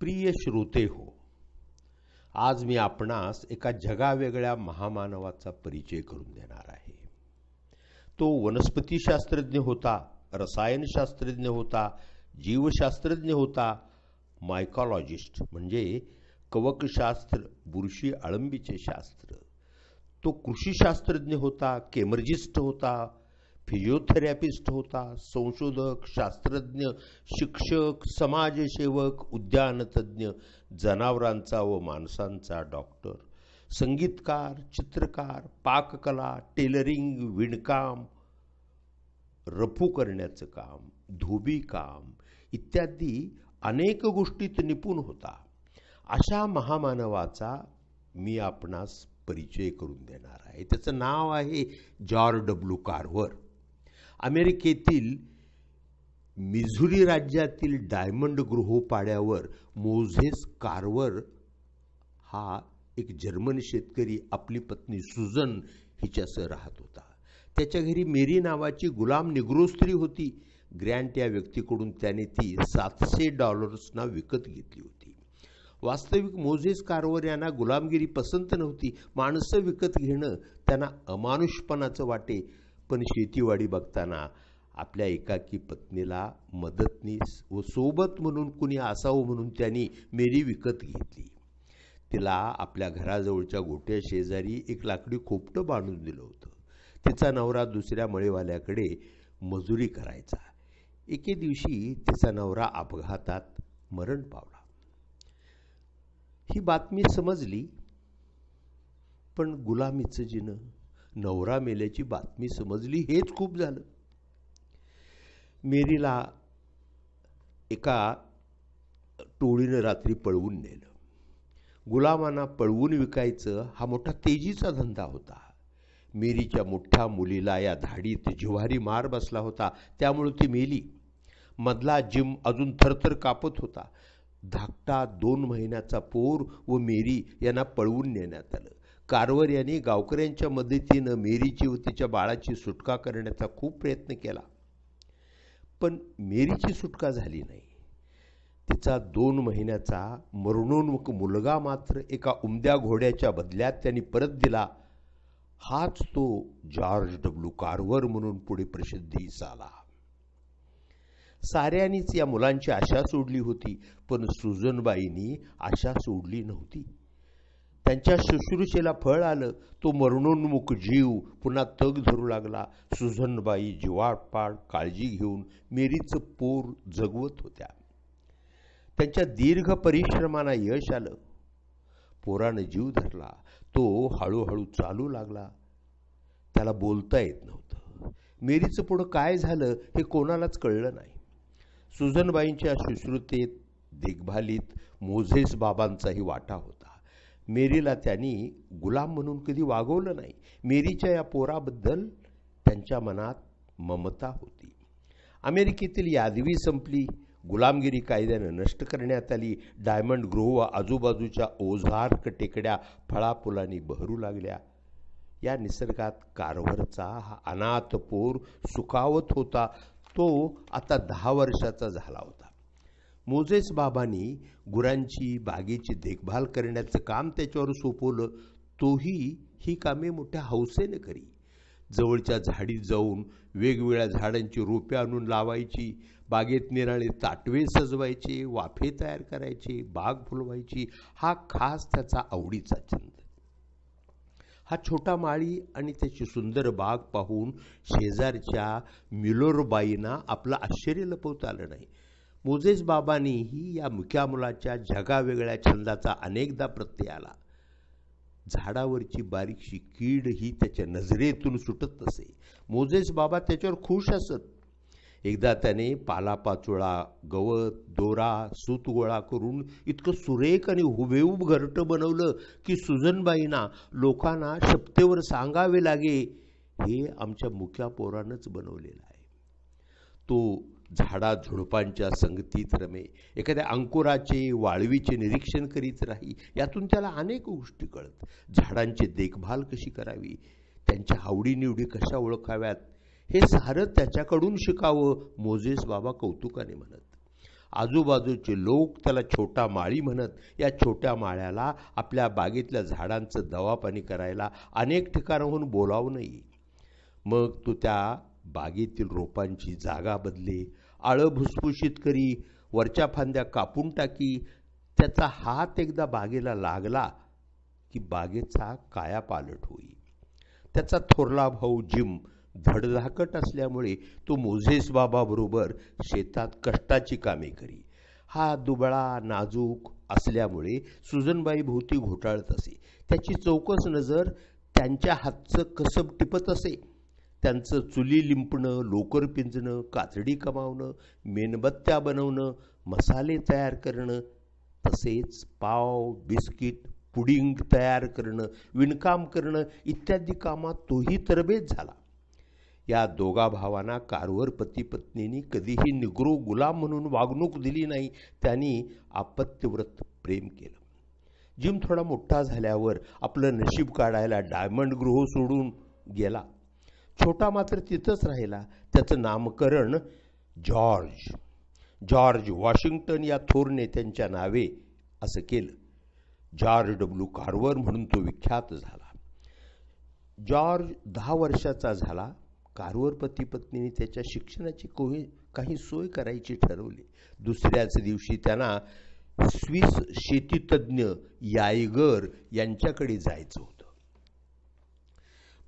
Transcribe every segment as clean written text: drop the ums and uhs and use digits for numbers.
प्रिय श्रोते हो, आज मी आपणास एका जगावेगळ्या महामानवाचा परिचय करून देणार आहे. तो वनस्पतीशास्त्रज्ञ होता, रसायनशास्त्रज्ञ होता, जीवशास्त्रज्ञ होता, मायकॉलॉजिस्ट म्हणजे कवकशास्त्र, बुरशी अळंबीचे शास्त्र. तो कृषीशास्त्रज्ञ होता, केमर्जिस्ट होता, फिजिओथेरपिस्ट होता, संशोधक, शास्त्रज्ञ, शिक्षक, समाजसेवक, उद्यानतज्ञ, जनावरांचा व माणसांचा डॉक्टर, संगीतकार, चित्रकार, पाककला, टेलरिंग, विणकाम, रफू करण्याचं काम, धोबी काम इत्यादी अनेक गोष्टीत निपुण होता. अशा महामानवाचा मी आपणास परिचय करून देणार आहे. त्याचं नाव आहे जॉर्ज डब्ल्यू कार्व्हर. अमेरिकेतील मिझुरी राज्यातील डायमंड गृहोपाड्यावर मोझेस कार्व्हर हा एक जर्मन शेतकरी आपली पत्नी सुझन हिच्यासह राहत होता. त्याच्या घरी मेरी नावाची गुलाम निग्रो स्त्री होती. ग्रँट या व्यक्तीकडून त्याने ती $700 विकत घेतली होती. वास्तविक मोझेस कार्व्हर यांना गुलामगिरी पसंत नव्हती. माणसं विकत घेणं त्यांना अमानुषपणाचं वाटे. पण शेतीवाडी बघताना आपल्या एकाकी पत्नीला मदतनीस व सोबत म्हणून कुणी असावं म्हणून त्यांनी मेरी विकत घेतली. तिला आपल्या घराजवळच्या गोट्या शेजारी एक लाकडी खोपटं बांधून दिलं होतं. तिचा नवरा दुसऱ्या मळेवाल्याकडे मजुरी करायचा. एके दिवशी तिचा नवरा अपघातात मरण पावला. ही बातमी समजली, पण गुलामीचं जिणं, नवरा मेल्याची बातमी समजली हेच खूप झालं. मेरीला एका टोळीनं रात्री पळवून नेलं. गुलामांना पळवून विकायचं हा मोठा तेजीचा धंदा होता. मेरीच्या मोठ्या मुलीला या धाडीत जिव्हारी मार बसला होता, त्यामुळे ती मेली. मधला जिम अजून थरथर कापत होता. धाकटा 2 महिन्याचा पोर व मेरी यांना पळवून नेण्यात आलं. कार्व्हर यांनी गावकऱ्यांच्या मदतीनं मेरीची व तिच्या बाळाची सुटका करण्याचा खूप प्रयत्न केला, पण मेरीची सुटका झाली नाही. तिचा 2 महिन्याचा मरणोन्मुख मुलगा मात्र एका उमद्या घोड्याच्या बदल्यात त्यांनी परत दिला. हाच तो जॉर्ज डब्ल्यू कार्व्हर म्हणून पुढे प्रसिद्धीस आला. साऱ्यांनीच या मुलांची आशा सोडली होती, पण सुजनबाईंनी आशा सोडली नव्हती. त्यांच्या शुश्रूषेला फळ आलं. तो मरणोन्मुख जीव पुन्हा तग धरू लागला. सुजनबाई जीवापाड काळजी घेऊन मेरीचं पोर जगवत होत्या. त्यांच्या दीर्घ परिश्रमांना यश आलं. पोरानं जीव धरला. तो हळूहळू चालू लागला. त्याला बोलता येत नव्हतं. मेरीचं पुढं काय झालं हे कोणालाच कळलं नाही. सुजनबाईंच्या शुश्रूषेत, देखभालीत मोझेस बाबांचाही वाटा होता. मेरीला त्यांनी गुलाम म्हणून कधी वागवलं नाही. मेरीच्या या पोराबद्दल त्यांच्या मनात ममता होती. अमेरिकेतील यादवी संपली. गुलामगिरी कायद्यानं नष्ट करण्यात आली. डायमंड ग्रोव्ह व आजूबाजूच्या ओझार्क टेकड्या फळाफुलांनी बहरू लागल्या. या निसर्गात कार्व्हरचा हा अनाथ पोर सुखावत होता. तो आता 10 वर्षाचा झाला होता. मोझेस बाबांनी गुरांची, बागेची देखभाल करण्याचं काम त्याच्यावर सोपवलं. तोही ही कामे मोठ्या हौसेने करी. जवळच्या झाडीत जाऊन वेगवेगळ्या झाडांची रोपे आणून लावायची. बागेत निराळे ताटवे सजवायचे, वाफे तयार करायचे, बाग फुलवायची. हा खास त्याचा आवडीचा छंद. हा छोटा माळी आणि त्याची सुंदर बाग पाहून शेजारच्या मिलोरबाईंना आपलं आश्चर्य लपवता आलं नाही. मोझेस बाबांनीही या मुक्या मुलाच्या जगावेगळ्या छंदाचा अनेकदा प्रत्यय आला. झाडावरची बारीकशी कीड ही त्याच्या नजरेतून सुटत नसे. मोझेस बाबा त्याच्यावर खुश असत. एकदा त्याने पालापाचोळा, गवत, दोरा, सूत गोळा करून इतकं सुरेख आणि हुबेहूब घरटं बनवलं की सुजनबाईंना लोकांना शपथेवर सांगावे लागे, हे आमच्या मुक्या पोरानंच बनवलेलं आहे. तो झाडा झुडपांच्या संगतीत रमे. एखाद्या अंकुराचे, वाळवीचे निरीक्षण करीत राही. यातून त्याला अनेक गोष्टी कळत. झाडांची देखभाल कशी करावी, त्यांच्या आवडीनिवडी कशा ओळखाव्यात, हे सारं त्याच्याकडून शिकावं मोझेस बाबा कौतुकाने म्हणत. आजूबाजूचे लोक त्याला छोटा माळी म्हणत या छोट्या माळ्याला आपल्या बागेतल्या झाडांचं दवापाणी करायला अनेक ठिकाणाहून बोलावूनही. मग तो त्या बागेतील रोपांची जागा बदले, आळं भुसभुशीत करी, वरच्या फांद्या कापून टाकी. त्याचा हात एकदा बागेला लागला की बागेचा कायापालट होई. त्याचा थोरला भाऊ जिम धडधाकट असल्यामुळे तो मोझेस बाबाबरोबर शेतात कष्टाची कामे करी. हा दुबळा नाजूक असल्यामुळे सुजनबाई भोवती घोटाळत असे. त्याची चौकस नजर त्यांच्या हातचं कसब टिपत असे. त्यांचं चुली लिंपणं, लोकर पिंजणं, कातडी कमावणं, मेणबत्त्या बनवणं, मसाले तयार करणं, तसेच पाव, बिस्किट, पुडिंग तयार करणं, विणकाम करणं इत्यादी कामात तोही तरबेज झाला. या दोघा भावांना कारवर पती पत्नींनी कधीही निग्रो गुलाम म्हणून वागणूक दिली नाही. त्यांनी अपत्यव्रत प्रेम केलं. जिम थोडा मोठा झाल्यावर आपलं नशीब काढायला डायमंड गृह सोडून गेला. छोटा मात्र तिथंच राहिला. त्याचं नामकरण जॉर्ज वॉशिंग्टन या थोर नेत्यांच्या नावे असं केलं. जॉर्ज डब्ल्यू कार्वर म्हणून तो विख्यात झाला. जॉर्ज 10 वर्षाचा झाला. कार्वर पती पत्नीने त्याच्या शिक्षणाची काही सोय करायची ठरवली. दुसऱ्याच दिवशी त्यांना स्विस शेतीतज्ञ यायगर यांच्याकडे जायचं होतं.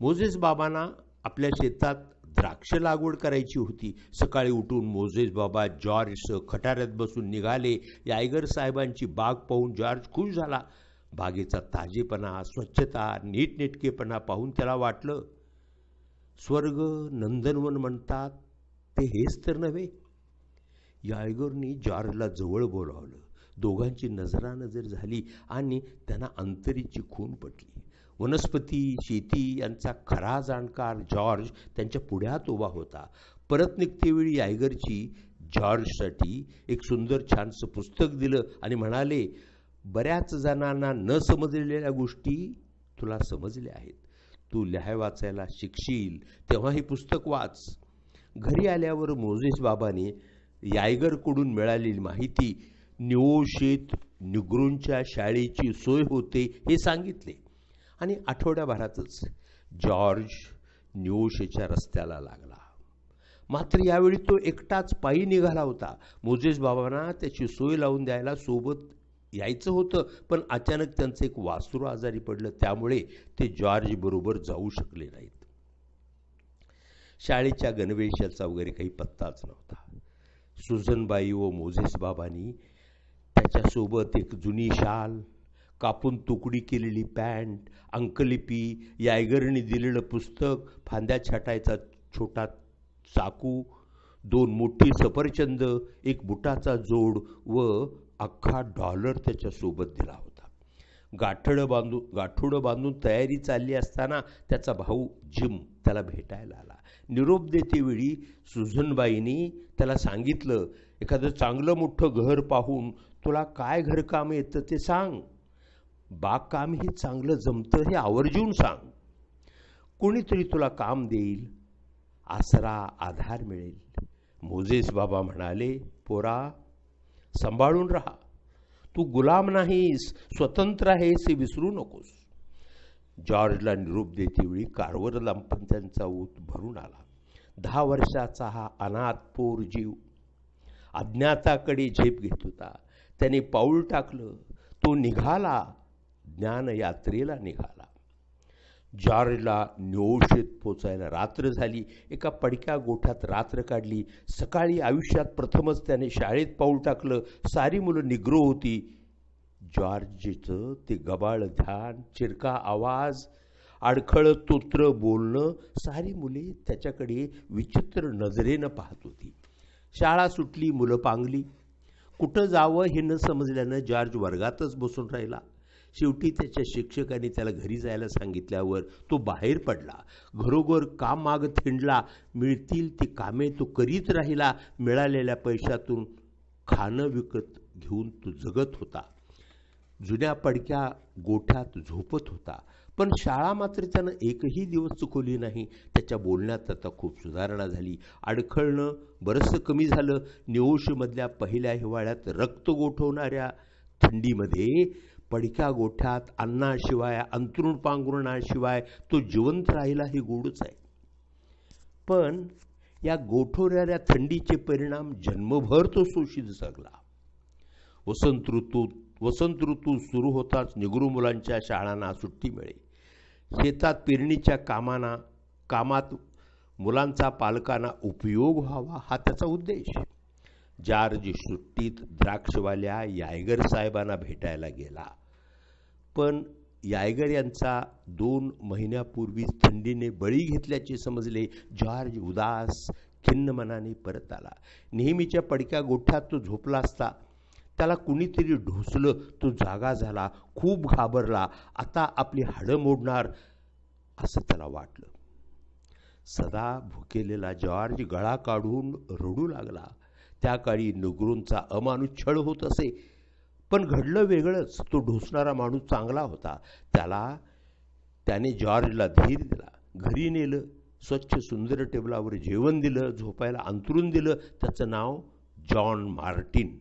मोझेस बाबांना आपल्या शेतात द्राक्ष लागवड करायची होती. सकाळी उठून मोझेस बाबा जॉर्जसह खटाऱ्यात बसून निघाले. यायगर साहेबांची बाग पाहून जॉर्ज खुश झाला. बागेचा ताजेपणा, स्वच्छता, नीटनेटकेपणा पाहून त्याला वाटलं, स्वर्ग नंदनवन म्हणतात ते हेच तर नव्हे. यायगरनी जॉर्जला जवळ बोलावलं. दोघांची नजरानजर झाली आणि त्यांना अंतरीची खून पटली. वनस्पती, शेती यांचा खरा जाणकार जॉर्ज त्यांच्या पुढ्यात उभा होता. परत निघतेवेळी यायगरची जॉर्जसाठी एक सुंदर छानसं पुस्तक दिलं आणि म्हणाले, बऱ्याच जणांना न समजलेल्या गोष्टी तुला समजल्या आहेत. तू लिहाय वाचायला शिकशील तेव्हा हे पुस्तक वाच. घरी आल्यावर मोझेस बाबाने यायगरकडून मिळालेली माहिती, निओशेत निग्रोंच्या शाळेची सोय होते हे सांगितले आणि आठवड्याभरातच जॉर्ज निओशेच्या रस्त्याला लागला. मात्र यावेळी तो एकटाच पायी निघाला होता. मोझेस बाबांना त्याची सोय लावून द्यायला सोबत यायचं होतं, पण अचानक त्यांचं एक वासरू आजारी पडलं. त्यामुळे ते जॉर्ज बरोबर जाऊ शकले नाहीत. शाळेच्या गणवेशाचा वगैरे काही पत्ताच नव्हता. सुजनबाई व मोझेस बाबांनी त्याच्यासोबत एक जुनी शाल, कापून तुकडी केलेली पॅन्ट, अंकलिपी, यायगरने दिलेलं पुस्तक, फांद्या छाटायचा छोटा चाकू, 2 मोठी सफरचंद, एक बुटाचा जोड व अख्खा $1 त्याच्यासोबत दिला होता. गाठोडं बांधून तयारी चालली असताना त्याचा भाऊ जिम त्याला भेटायला आला. निरोप देतेवेळी सुजनबाईंनी त्याला सांगितलं, एखादं चांगलं मोठं घर पाहून तुला काय घरकाम येतं ते सांग. बागकामही चांगलं जमतं हे आवर्जून सांग. कोणीतरी तुला काम देईल, आसरा आधार मिळेल. मोझेस बाबा म्हणाले, पोरा सांभाळून राहा. तू गुलाम नाहीस, स्वतंत्र आहेस हे विसरू नकोस. जॉर्जला निरोप देतेवेळी कारवर दाम्पत्यांचा ऊत भरून आला. 10 वर्षाचा हा अनाथ पोर जीव अज्ञाताकडे झेप घेत होता. त्याने पाऊल टाकलं. तो निघाला, ज्ञानयात्रेला निघाला. जॉर्जला निओशेत पोचायला रात्र झाली. एका पडक्या गोठ्यात रात्र काढली. सकाळी आयुष्यात प्रथमच त्याने शाळेत पाऊल टाकलं. सारी मुलं निग्रो होती. जॉर्जचं ते गबाळ ध्यान, चिरका आवाज, अडखळत तोत्र बोलणं, सारी मुले त्याच्याकडे विचित्र नजरेनं पाहत होती. शाळा सुटली, मुलं पांगली. कुठं जावं हे न समजल्यानं जॉर्ज वर्गातच बसून राहिला. शेवटी त्याच्या शिक्षकांनी त्याला घरी जायला सांगितल्यावर तो बाहेर पडला. घरोघर काम मागत हिंडला. मिळतील ती कामे तो करीत राहिला. मिळालेल्या पैशातून खाणं विकत घेऊन तो जगत होता. जुन्या पडक्या गोठ्यात झोपत होता, पण शाळा मात्र त्यानं एकही दिवस चुकवली नाही. त्याच्या बोलण्यात आता खूप सुधारणा झाली. अडखळणं बरंचसं कमी झालं. निओशमधल्या पहिल्या हिवाळ्यात रक्त गोठवणाऱ्या थंडीमध्ये पडक्या गोठ्यात अन्नाशिवाय, अंथरूण पांघरुणाशिवाय तो जिवंत राहिला हे गोडच आहे. पण या गोठवणाऱ्या थंडीचे परिणाम जन्मभर तो शोषित जगला. वसंत ऋतू सुरू होताच निगरू मुलांच्या शाळांना सुट्टी मिळे. शेतात पेरणीच्या कामात मुलांचा पालकांना उपयोग व्हावा हा त्याचा उद्देश. जॉर्ज सुट्टीत द्राक्षवाल्या यायगर साहेबांना भेटायला गेला, पण यायगर यांचा 2 महिन्यापूर्वीच थंडीने बळी घेतल्याचे समजले. जॉर्ज उदास खिन्न मनाने परत आला. नेहमीच्या पडक्या गोठ्यात तो झोपला असता. त्याला कुणीतरी ढोसलं. तो जागा झाला, खूप घाबरला. आता आपली हाडं मोडणार असं त्याला वाटलं. सदा भुकेलेला जॉर्ज गळा काढून रडू लागला. त्या काळी निगरूंचा अमानुष छळ होत असे, पण घडलं वेगळंच. तो ढोसणारा माणूस चांगला होता. त्याने जॉर्जला धीर दिला, घरी नेलं, स्वच्छ सुंदर टेबलावर जेवण दिलं, झोपायला अंथरूण दिलं. त्याचं नाव जॉन मार्टिन.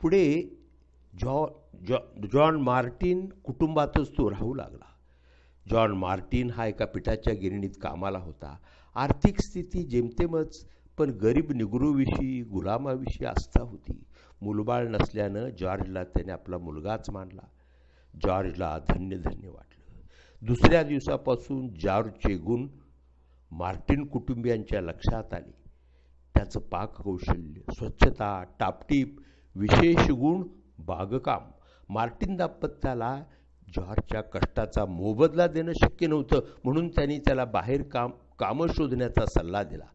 पुढे जॉन मार्टिन कुटुंबातच तो राहू लागला. जॉन मार्टिन हा एका पिठाच्या गिरणीत कामाला होता. आर्थिक स्थिती जेमतेमच, पण गरीब निगरूविषयी, गुलामाविषयी आस्था होती. मुलबाळ नसल्यानं जॉर्जला त्याने आपला मुलगाच मानला. जॉर्जला धन्य धन्य वाटलं. दुसऱ्या दिवसापासून जॉर्जचे गुण मार्टिन कुटुंबियांच्या लक्षात आले. त्याचं पाककौशल्य, स्वच्छता, टापटीप, विशेष गुण बागकाम. मार्टिन दाम्पत्याला जॉर्जच्या कष्टाचा मोबदला देणं शक्य नव्हतं, म्हणून त्यांनी त्याला बाहेर कामं शोधण्याचा सल्ला दिला.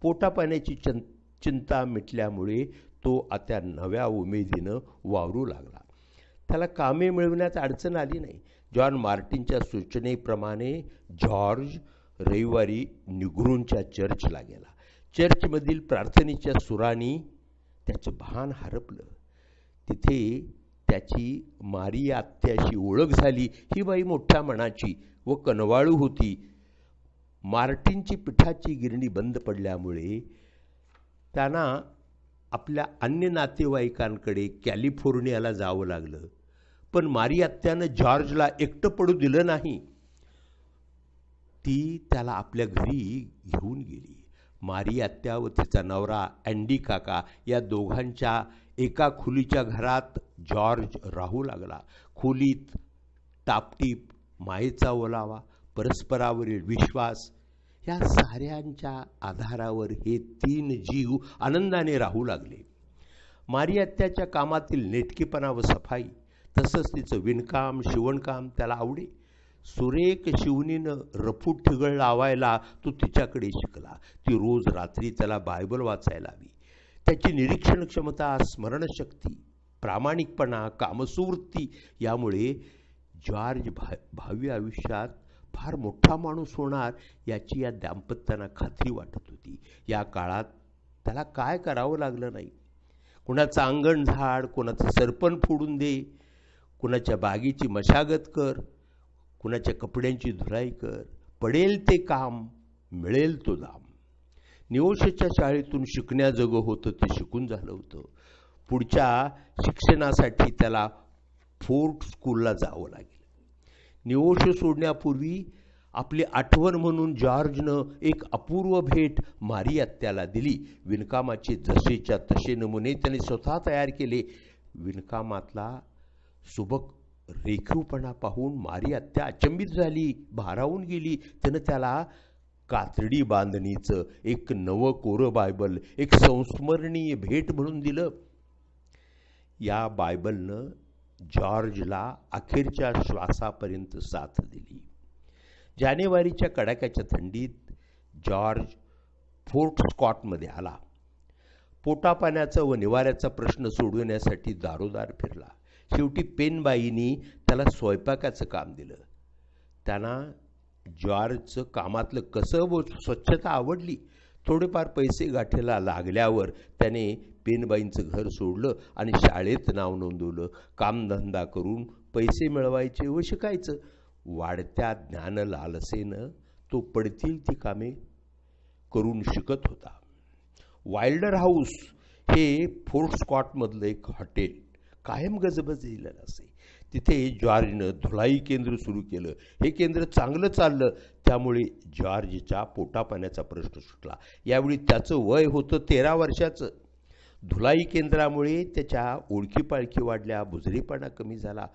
पोटापाण्याची चिंता मिटल्यामुळे तो आता नव्या उमेदीनं वावरू लागला. त्याला कामे मिळवण्यात अडचण आली नाही. जॉन मार्टिनच्या सूचनेप्रमाणे जॉर्ज रविवारी निगरूंच्या चर्चला गेला. चर्चमधील प्रार्थनेच्या सुरांनी त्याचं भान हरपलं. तिथे त्याची मारिया आत्याशी ओळख झाली. ही बाई मोठ्या मनाची व कनवाळू होती. मार्टिनची पिठाची गिरणी बंद पडल्यामुळे त्यांना आपल्या अन्य नातेवाईकांकडे कॅलिफोर्नियाला जावं लागलं. पण मारिया आत्यानं जॉर्जला एकटं पडू दिलं नाही. ती त्याला आपल्या घरी घेऊन गेली. मारिया आत्या व तिचा नवरा अँडी काका या दोघांच्या एका खोलीच्या घरात जॉर्ज राहू लागला. खोलीत टापटीप, मायेचा ओलावा, परस्परावरील विश्वास या साऱ्यांच्या आधारावर हे 3 जीव आनंदाने राहू लागले. मारिया आत्याच्या कामातील नेटकेपणा व सफाई, तसंच तिचं विणकाम, शिवणकाम त्याला आवडे. सुरेख शिवणीनं रफूट ठिगळ लावायला तो तिच्याकडे शिकला. ती रोज रात्री त्याला बायबल वाचायला हवी. त्याची निरीक्षण क्षमता, स्मरणशक्ती, प्रामाणिकपणा, कामसुवृत्ती यामुळे जॉर्ज भावी आयुष्यात फार मोठा माणूस होणार याची या दाम्पत्यांना खात्री वाटत होती. या काळात त्याला काय करावं लागलं नाही. कुणाचं अंगण झाड, कुणाचं सरपण फोडून दे, कुणाच्या बागेची मशागत कर, कुणाच्या कपड्यांची धुलाई कर, पडेल ते काम, मिळेल तो दाम. निओशच्या शाळेतून शिकण्याजोगं होतं ते शिकून झालं होतं. पुढच्या शिक्षणासाठी त्याला फोर्ट स्कूलला जावं लागेल. निओश सोडण्यापूर्वी आपली आठवण म्हणून जॉर्जनं एक अपूर्व भेट मारिया आत्याला दिली. विणकामाचे जसेच्या तसे नमुने त्याने स्वतः तयार केले. विणकामातला सुबक रेखीवपणा पाहून मारिया आत्या अचंबित झाली, भारावून गेली. त्यानं त्याला कातडी बांधणीचं एक नवं कोरं बायबल, एक संस्मरणीय भेट म्हणून दिलं. या बायबलनं जॉर्जला अखेरच्या श्वासापर्यंत साथ दिली. जानेवारीच्या कडाक्याच्या थंडीत जॉर्ज फोर्ट स्कॉटमध्ये आला. पोटापाण्याचा व निवाऱ्याचा प्रश्न सोडवण्यासाठी दारोदार फिरला. शेवटी पेनबाईंनी त्याला स्वयंपाकाचं काम दिलं. त्यांना जॉर्जचं कामातलं कसं व स्वच्छता आवडली. थोडेफार पैसे गाठीला लागल्यावर त्याने बेनबाईंचं घर सोडलं आणि शाळेत नाव नोंदवलं. कामधंदा करून पैसे मिळवायचे व शिकायचं. वाढत्या ज्ञान लालसेनं तो पडतील ती कामे करून शिकत होता. वाइल्डर हाऊस हे फोर्ट स्कॉटमधलं एक हॉटेल कायम गजबजलेलं असे. तिथे जॉर्जनं धुलाई केंद्र सुरू केलं. हे केंद्र चांगलं चाललं, त्यामुळे जॉर्जच्या पोटापाण्याचा प्रश्न सुटला. यावेळी त्याचं वय होतं 13 वर्षाचं. धुलाई केंद्रामुळे त्याच्या ओळखीपाळखी वाढल्या, बुजरीपणा कमी झाला.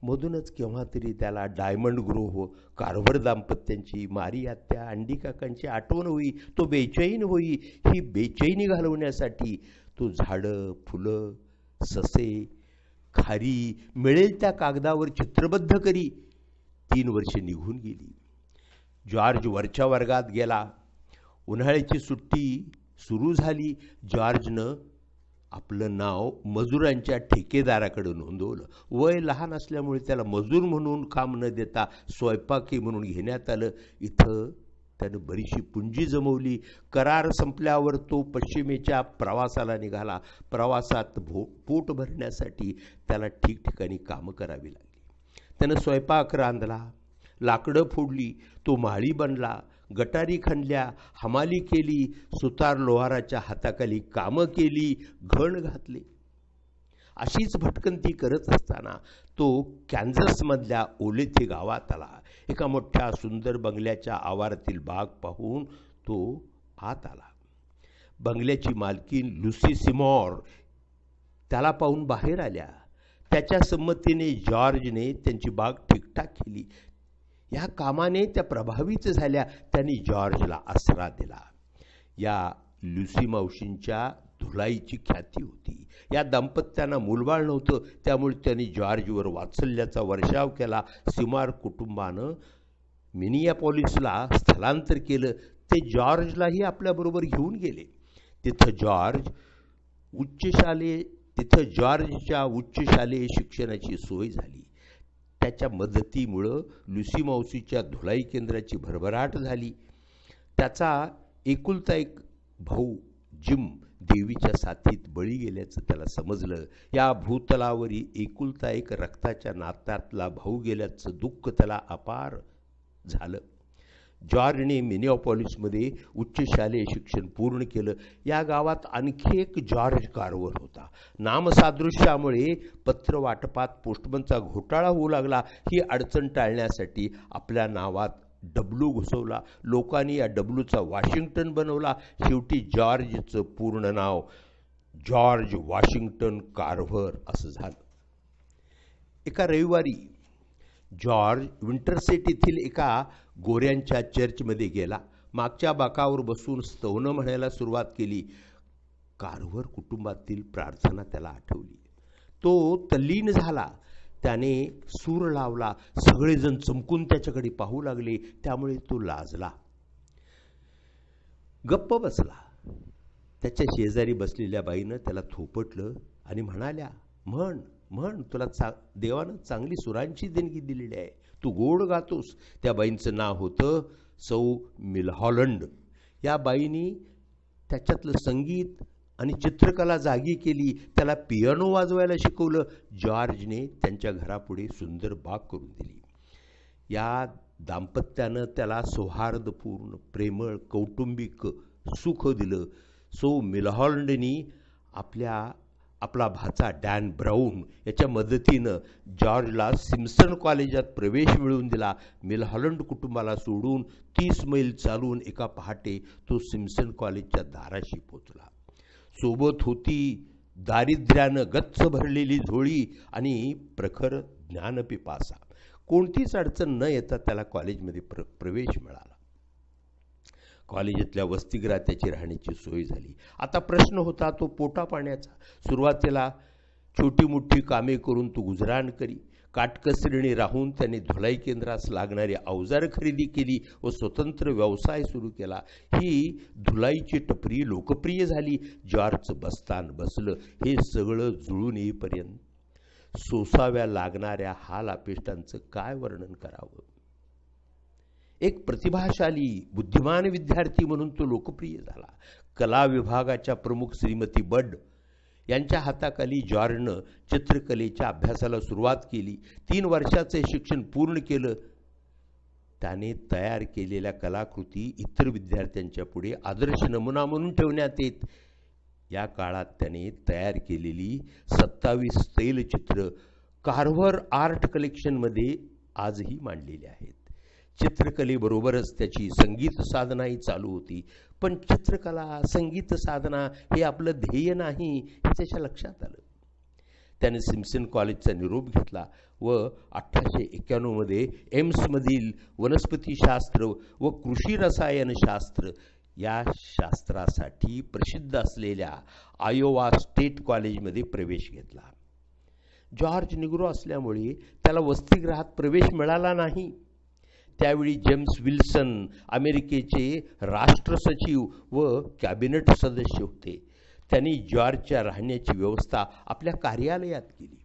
मधूनच केव्हा तरी त्याला डायमंड ग्रोव्ह, कारभार दाम्पत्यांची, मारी आत्या, अंडी काकांची आठवण होई. तो बेचैन होई. ही बेचैनी घालवण्यासाठी तो झाडं, फुलं, ससे, खारी मिळेल त्या कागदावर चित्रबद्ध करी. 3 वर्षे निघून गेली. जॉर्ज वरच्या वर्गात गेला. उन्हाळ्याची सुट्टी सुरू झाली. जॉर्जनं आपलं नाव मजुरांच्या ठेकेदाराकडे नोंदवलं. वय लहान असल्यामुळे त्याला मजूर म्हणून काम न देता स्वयंपाकी म्हणून घेण्यात आलं. इथं त्यानं बरीचशी पुंजी जमवली. करार संपल्यावर तो पश्चिमेच्या प्रवासाला निघाला. प्रवासात पोट भरण्यासाठी त्याला ठिकठिकाणी कामं करावी लागली. त्यानं स्वयंपाक रांधला, लाकडं फोडली, तो माळी बनला, गटारी खणल्या, हमाली केली, सुतार लोहाराच्या हाताखाली कामं केली, घण घातले. अशीच भटकंती करत असताना तो कॅन्झसमधल्या ओलेथे गावात आला. एका मोठ्या सुंदर बंगल्याच्या आवारातील बाग पाहून तो आत आला. बंगल्याची मालकीन लुसी सिमॉर त्याला पाहून बाहेर आल्या. त्याच्या संमतीने जॉर्जने त्यांची बाग ठीकठाक केली. या कामाने त्या प्रभावित झाल्या. त्यांनी जॉर्जला आसरा दिला. या लुसी मावशींच्या धुलाईची ख्याती होती. या दाम्पत्यांना मूलबाळ नव्हतं, त्यामुळे त्यांनी जॉर्जवर वात्सल्याचा वर्षाव केला. सिमॉर कुटुंबानं मिनियापॉलिसला स्थलांतर केलं. ते जॉर्जलाही आपल्याबरोबर घेऊन गेले. तिथं जॉर्जच्या उच्चशालेय शिक्षणाची सोय झाली. त्याच्या मदतीमुळं लुसी मावशीच्या धुलाई केंद्राची भरभराट झाली. त्याचा एकुलता एक भाऊ जिम देवीच्या साथीत बळी गेल्याचं त्याला समजलं. या भूतलावरी एकुलता एक रक्ताच्या नात्यातला भाऊ गेल्याचं दुःख त्याला अपार झालं. जॉर्जने मिनियापॉलिसमध्ये उच्च शालेय शिक्षण पूर्ण केलं. या गावात आणखी एक जॉर्ज कार्व्हर होता. नामसादृश्यामुळे पत्र वाटपात पोस्टमनचा घोटाळा होऊ लागला. ही अडचण टाळण्यासाठी आपल्या नावात डब्ल्यू घुसवला. लोकांनी या डब्ल्यूचा वॉशिंग्टन बनवला. शेवटी जॉर्जचं पूर्ण नाव जॉर्ज वॉशिंग्टन कार्व्हर असं झालं. एका रविवारी जॉर्ज विंटरसेट येथील एका गोऱ्यांच्या चर्चमध्ये गेला. मागच्या बाकावर बसून स्तवनं म्हणायला सुरुवात केली. कार्व्हर कुटुंबातील प्रार्थना त्याला आठवली. तो तल्लीन झाला. त्याने सूर लावला. सगळेजण चमकून त्याच्याकडे पाहू लागले. त्यामुळे तो लाजला, गप्प बसला. त्याच्या शेजारी बसलेल्या बाईनं त्याला थोपटलं आणि म्हणाल्या, म्हण म्हण, तुला देवानं चांगली सुरांची देणगी दिलेली आहे, तू गोड गातोस. त्या बाईंचं नाव होतं सौ मिलहॉलंड. या बाईंनी त्याच्यातलं संगीत आणि चित्रकला जागी केली. त्याला पियानो वाजवायला शिकवलं. जॉर्जने त्यांच्या घरापुढे सुंदर बाग करून दिली. या दाम्पत्यानं त्याला सौहार्दपूर्ण, प्रेमळ, कौटुंबिक सुख दिलं. सौ मिलहॉलंडनी आपला भाचा डॅन ब्राऊन याच्या मदतीनं जॉर्जला सिम्सन कॉलेजात प्रवेश मिळवून दिला. मिलहॉलंड कुटुंबाला सोडून 30 मैल चालून एका पहाटे तो सिम्सन कॉलेजच्या दाराशी पोचला. सोबत होती दारिद्र्यानं गच्च भरलेली झोळी आणि प्रखर ज्ञानपिपासा. कोणतीच अडचण न येता त्याला कॉलेजमध्ये प्रवेश मिळाला. कॉलेजातल्या वसतिगृहात त्याची राहण्याची सोय झाली. आता प्रश्न होता तो पोटा पाण्याचा. सुरुवातीला छोटी मोठी कामे करून तो गुजराण करी. काटकसरीने राहून त्याने धुलाई केंद्रास लागणारी अवजार खरेदी केली व स्वतंत्र व्यवसाय सुरू केला. ही धुलाईची टपरी लोकप्रिय झाली. जॉर्जचं बस्तान बसलं. हे सगळं जुळून येईपर्यंत सोसाव्या लागणाऱ्या हाल अपेष्टांचं काय वर्णन करावं. एक प्रतिभाशाली बुद्धिमान विद्यार्थी म्हणून तो लोकप्रिय झाला. कला विभागाच्या प्रमुख श्रीमती बड यांच्या हाताखाली जॉर्जनं चित्रकलेच्या अभ्यासाला सुरुवात केली. 3 वर्षाचे शिक्षण पूर्ण केलं. त्याने तयार केलेल्या कलाकृती इतर विद्यार्थ्यांच्या पुढे आदर्श नमुना म्हणून ठेवण्यात येत. या काळात त्याने तयार केलेली 27 तैलचित्र कार्व्हर आर्ट कलेक्शनमध्ये आजही मांडलेली आहेत. चित्रकलेबरोबरच त्याची संगीत साधनाही चालू होती. पण चित्रकला, संगीत साधना हे आपलं ध्येय नाही हे त्याच्या लक्षात आलं. त्याने सिम्प्सन कॉलेजचा निरोप घेतला व 1891 मध्ये एम्समधील वनस्पतीशास्त्र व कृषी रसायनशास्त्र या शास्त्रासाठी प्रसिद्ध असलेल्या आयोवा स्टेट कॉलेजमध्ये प्रवेश घेतला. जॉर्ज निग्रो असल्यामुळे त्याला वसतिगृहात प्रवेश मिळाला नाही. त्यावेळी जेम्स विल्सन अमेरिकेचे राष्ट्रसचिव व कॅबिनेट सदस्य होते. त्यांनी जॉर्जच्या राहण्याची व्यवस्था आपल्या कार्यालयात केली.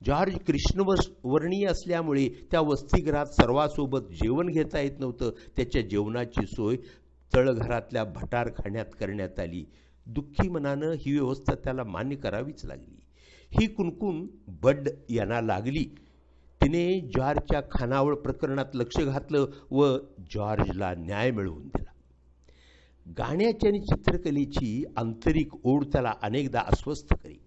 जॉर्ज कृष्णवर्णीय असल्यामुळे त्या वसतिगृहात सर्वांसोबत जेवण घेता येत नव्हतं. त्याच्या जेवणाची सोय तळघरातल्या भटारखान्यात करण्यात आली. दुःखी मनानं ही व्यवस्था त्याला मान्य करावीच लागली. ही कुणकुण बड यांना लागली. तिने जॉर्जच्या खानावळ प्रकरणात लक्ष घातलं व जॉर्जला न्याय मिळवून दिला. गाण्याची आणि चित्रकलेची आंतरिक ओढ त्याला अनेकदा अस्वस्थ करी.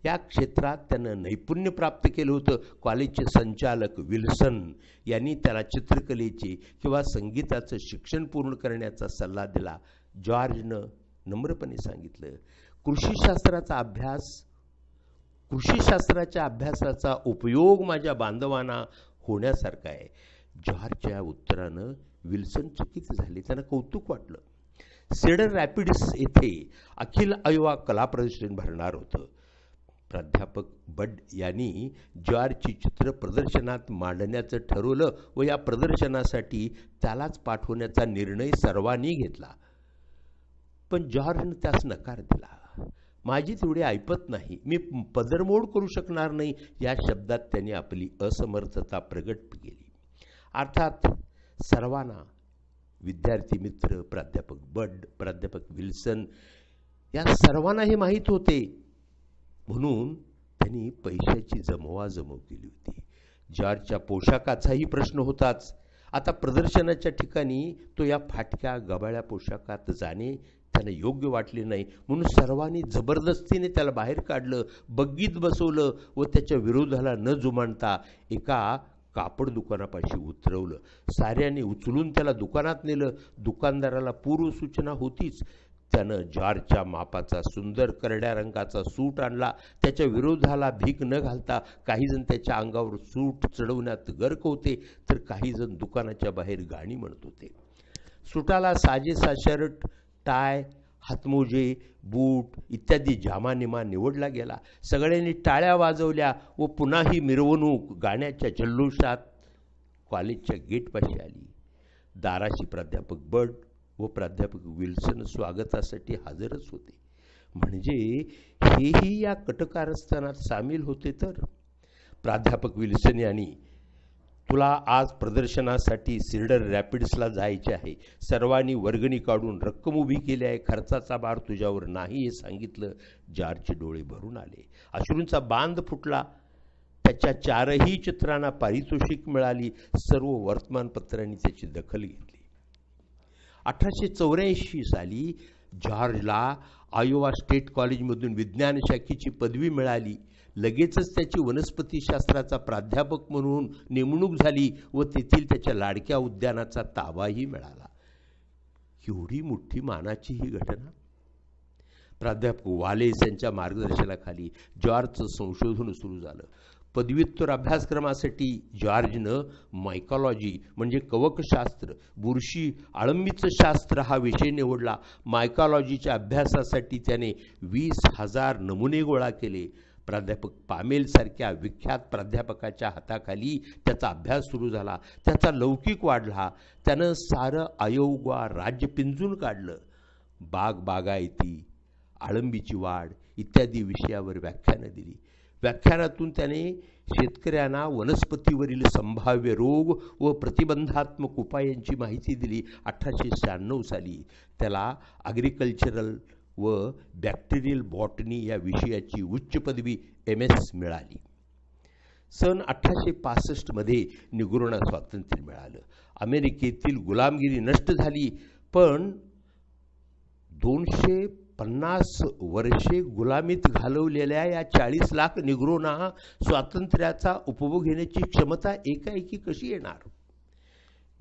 या क्षेत्रात त्यानं नैपुण्य प्राप्त केलं होतं. कॉलेजचे संचालक विल्सन यांनी त्याला चित्रकलेचे किंवा संगीताचं शिक्षण पूर्ण करण्याचा सल्ला दिला. जॉर्जनं नम्रपणे सांगितलं, कृषीशास्त्राच्या अभ्यासाचा उपयोग माझ्या बांधवांना होण्यासारखा आहे. जॉर्जच्या उत्तरानं विल्सन चकित झाले. त्यांना कौतुक वाटलं. सेडर रॅपिड्स येथे अखिल आयोवा कला प्रदर्शन भरणार होतं. प्राध्यापक बड यांनी जॉर्जची चित्र प्रदर्शनात मांडण्याचं ठरवलं व या प्रदर्शनासाठी त्यालाच पाठवण्याचा निर्णय सर्वांनी घेतला. पण जॉर्जनं त्यास नकार दिला. माझी तेवढी ऐपत नाही, मी पदरमोड करू शकणार नाही, या शब्दात त्यांनी आपली असमर्थता प्रगट केली. अर्थात सर्वांना, विद्यार्थी मित्र, प्राध्यापक बड, प्राध्यापक विल्सन या सर्वांना हे माहीत होते. म्हणून त्यांनी पैशाची जमवाजमव केली होती. जॉर्जच्या पोशाखाचाही प्रश्न होताच. आता प्रदर्शनाच्या ठिकाणी तो या फाटक्या गबाळ्या पोशाखात जाणे त्याला योग्य वाटले नाही. म्हणून सर्वांनी जबरदस्तीने त्याला बाहेर काढलं, बग्गीत बसवलं व त्याच्या विरोधाला न जुमानता एका कापड दुकानापाशी उतरवलं. साऱ्यांनी उचलून त्याला दुकानात नेलं. दुकानदाराला पूर्वसूचना होतीच. त्यानं जॉर्जच्या मापाचा सुंदर करड्या रंगाचा सूट आणला. त्याच्या विरोधाला भीक न घालता काहीजण त्याच्या अंगावर सूट चढवण्यात गर्क होते, तर काहीजण दुकानाच्या बाहेर गाणी म्हणत होते. सुटाला साजेसा शर्ट, टाय, हातमोजे, बूट इत्यादी जामानिमा निवडला गेला. सगळ्यांनी टाळ्या वाजवल्या व पुन्हा ही मिरवणूक गाण्याच्या जल्लोषात कॉलेजच्या गेटपाशी आली. दाराशी प्राध्यापक बड व प्राध्यापक विल्सन स्वागतासाठी हजरच होते. म्हणजे हेही या कटकारस्थानात सामील होते. तर प्राध्यापक विल्सन यांनी, तुला आज प्रदर्शनासाठी सीडर रॅपिड्सला जायचे आहे. सर्वांनी वर्गणी काढून रक्कम उभी केली आहे. खर्चाचा भार तुझ्यावर नाही हे सांगितलं. जॉर्जचे डोळे भरून आले. अश्रूंचा बांध फुटला. त्याच्या 4ही चित्रांना पारितोषिक मिळाली. सर्व वर्तमानपत्रांनी त्याची दखल घेतली. 1884 साली जॉर्जला आयोवा स्टेट कॉलेजमधून विज्ञान शाखेची पदवी मिळाली. लगेचच त्याची वनस्पतीशास्त्राचा प्राध्यापक म्हणून नेमणूक झाली व तेथील त्याच्या लाडक्या उद्यानाचा ताबाही मिळाला. एवढी मोठी मानाची ही घटना. प्राध्यापक वालेस यांच्या मार्गदर्शनाखाली जॉर्जचं संशोधन सुरू झालं. पदव्युत्तर अभ्यासक्रमासाठी जॉर्जनं मायकॉलॉजी म्हणजे कवकशास्त्र, बुरशी अळंबीचं शास्त्र हा विषय निवडला. मायकॉलॉजीच्या अभ्यासासाठी त्याने 20,000 नमुने गोळा केले. प्राध्यापक पामेल सारख्या विख्यात प्राध्यापकाच्या हाताखाली त्याचा अभ्यास सुरू झाला. त्याचा लौकिक वाढला. त्यानं सारं आयोवा राज्य पिंजून काढलं. बागायती, अळंबीची वाढ इत्यादी विषयावर व्याख्यानं दिली. व्याख्यानातून त्याने शेतकऱ्यांना वनस्पतीवरील संभाव्य रोग व प्रतिबंधात्मक उपायांची माहिती दिली. 1896 साली त्याला ॲग्रिकल्चरल व बॅक्टेरियल बॉटनी या विषयाची उच्च पदवी MS मिळाली. सन 1865 निग्रोंना स्वातंत्र्य मिळालं. अमेरिकेतील गुलामगिरी नष्ट झाली, पण 250 वर्षे गुलामीत घालवलेल्या या 40 लाख निग्रोंना स्वातंत्र्याचा उपभोग घेण्याची क्षमता एकाएकी कशी येणार?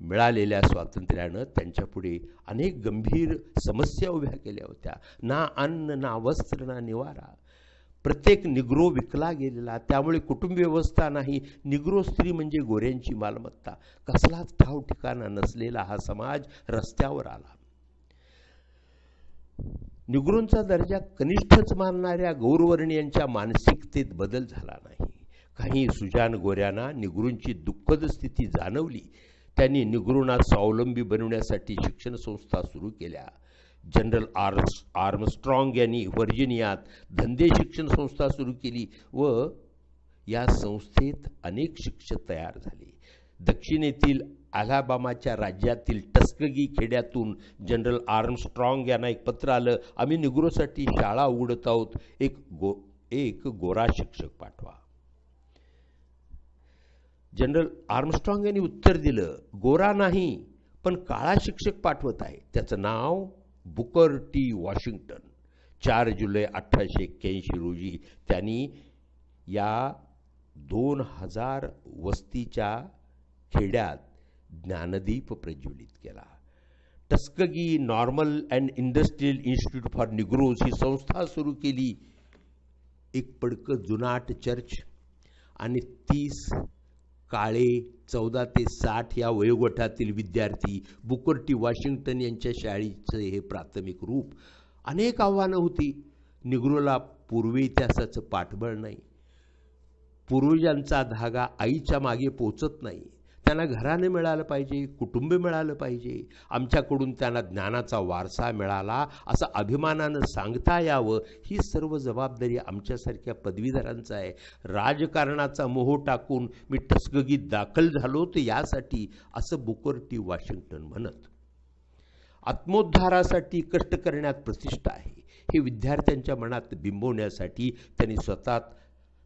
मिळालेल्या स्वातंत्र्यानं त्यांच्यापुढे अनेक गंभीर समस्या उभ्या केल्या होत्या. ना अन्न, ना वस्त्र, ना निवारा. प्रत्येक निग्रो विकला गेलेला, त्यामुळे कुटुंब व्यवस्था नाही. निग्रो स्त्री म्हणजे गोऱ्यांची मालमत्ता. कसलाच ठाव ठिकाणा नसलेला हा समाज रस्त्यावर आला. निग्रोंचा दर्जा कनिष्ठच मानणाऱ्या गौरवर्णीयांच्या मानसिकतेत बदल झाला नाही. काही सुजान गोऱ्यांना निग्रोंची दुःखद स्थिती जाणवली. त्यांनी निग्रोंना स्वावलंबी बनवण्यासाठी शिक्षण संस्था सुरू केल्या. जनरल आर्मस्ट्रॉंग यांनी व्हर्जिनियात धंदे शिक्षण संस्था सुरू केली व या संस्थेत अनेक शिक्षक तयार झाले. दक्षिणेतील अलाबामाच्या राज्यातील टस्कगी खेड्यातून जनरल आर्मस्ट्रॉंग यांना एक पत्र आलं, आम्ही निग्रोसाठी शाळा उघडत आहोत, एक गोरा शिक्षक पाठवा. जनरल आर्मस्ट्रॉंग यांनी उत्तर दिलं, गोरा नाही पण काळा शिक्षक पाठवत आहे. त्याचं नाव बुकर टी वॉशिंग्टन. 4 जुलै 1881 रोजी त्यांनी या 2000 वस्तीच्या खेड्यात ज्ञानदीप प्रज्वलित केला. Tuskegee normal and industrial institute for Negroes ही संस्था सुरू केली. एक पडकं जुनाट चर्च आणि 30 काळे 14 ते 60 या वयोगटातील विद्यार्थी बुकर टी वॉशिंग्टन यांच्या शाळेचे हे प्राथमिक रूप. अनेक आव्हानं होती. निग्रोला पूर्व इतिहासाचं पाठबळ नाही. पूर्वजांचा धागा आईच्या मागे पोचत नाही. त्यांना घराने मिळालं पाहिजे, कुटुंब मिळालं पाहिजे. आमच्याकडून त्यांना ज्ञानाचा वारसा मिळाला असं अभिमानानं सांगता यावं, ही सर्व जबाबदारी आमच्यासारख्या पदवीधरांचा आहे. राजकारणाचा मोह टाकून मी टस्कगीत दाखल झालो तर यासाठी, असं बुकर टी वॉशिंग्टन म्हणत. आत्मोद्धारासाठी कष्ट करण्यात प्रतिष्ठा आहे हे विद्यार्थ्यांच्या मनात बिंबवण्यासाठी त्यांनी